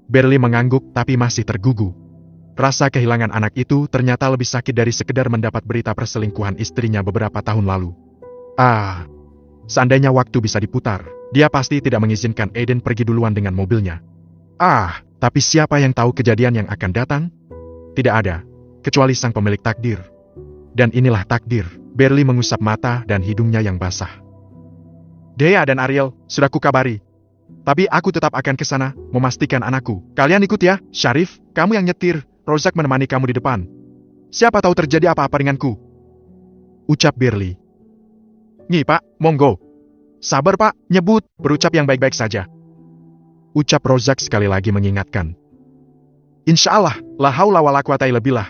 S1: Berli mengangguk tapi masih tergugu. Rasa kehilangan anak itu ternyata lebih sakit dari sekedar mendapat berita perselingkuhan istrinya beberapa tahun lalu. Seandainya waktu bisa diputar, dia pasti tidak mengizinkan Aiden pergi duluan dengan mobilnya. Tapi siapa yang tahu kejadian yang akan datang? Tidak ada, kecuali sang pemilik takdir. Dan inilah takdir. Berli mengusap mata dan hidungnya yang basah. "Dea dan Ariel, sudah kukabari. Tapi aku tetap akan ke sana, memastikan anakku. Kalian ikut ya, Syarif, kamu yang nyetir, Rozak menemani kamu di depan. Siapa tahu terjadi apa-apa denganku," ucap Berli. "Nyi, Pak, monggo." "Sabar, Pak, nyebut, berucap yang baik-baik saja," ucap Rozak sekali lagi mengingatkan. "Insya Allah, la haula wala quwata illa billah."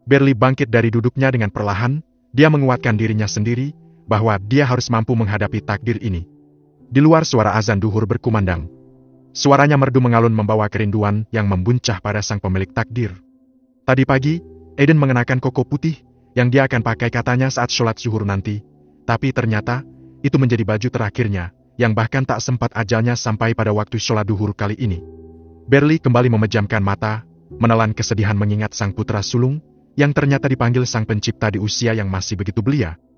S1: Berli bangkit dari duduknya dengan perlahan, dia menguatkan dirinya sendiri, bahwa dia harus mampu menghadapi takdir ini. Di luar suara azan duhur berkumandang. Suaranya merdu mengalun membawa kerinduan yang membuncah pada sang pemilik takdir. Tadi pagi, Aiden mengenakan koko putih, yang dia akan pakai katanya saat sholat zuhur nanti. Tapi ternyata, itu menjadi baju terakhirnya, yang bahkan tak sempat ajalnya sampai pada waktu sholat duhur kali ini. Berli kembali memejamkan mata, menelan kesedihan mengingat sang putra sulung, yang ternyata dipanggil sang pencipta di usia yang masih begitu belia.